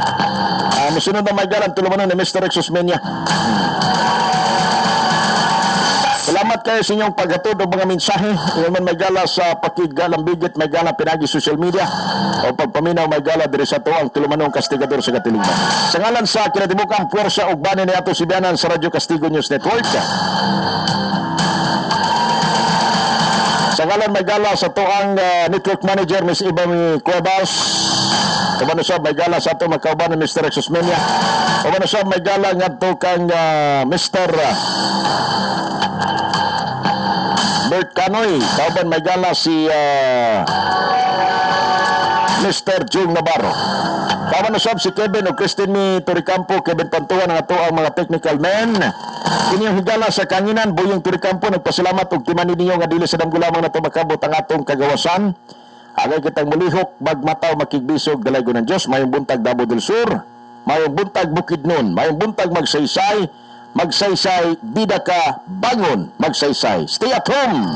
Masunod na may galang tulumanon ni Mr. Rex Susmenia. Salamat kayo sa inyong paghatod o mga mensahe. Ngayon man may gala sa pakiggalang bigit, may gala pinagi social media o pagpaminaw may gala diri sa to ang tulumanong kastigador sa Katilingban. Sa ngalan sa kinatibukang puwersa ug banin ni ato sibianan sa Radyo Castigo News Network. Sa ngalan may gala sa to ang network manager Ms. Ibami Cuevas. Umano sa may gala sa to magkauban ni Mr. Rex Susmenia. Umano sa may gala nga to kang Mr. Bert Canoy. Kauban may gala si Mr. Jung Navarro. Kauban usab si Kevin o Christine Mi Toricampo, Kevin Pantuan ang ato ang mga technical men. Inyong higala sa kanginan, Buyong Toricampo, nagpasalamat og timan ninyo nga dili sa damgo lamang na tumakabot ang atong kagawasan. Agay kitang mulihok, bagmataw, makigbisog, dalaygo ng Diyos. Mayong buntag Davao del Sur, mayong buntag Bukidnon, mayong buntag Magsaysay, Magsaysay, bida ka, bangon, Magsaysay. Stay at home!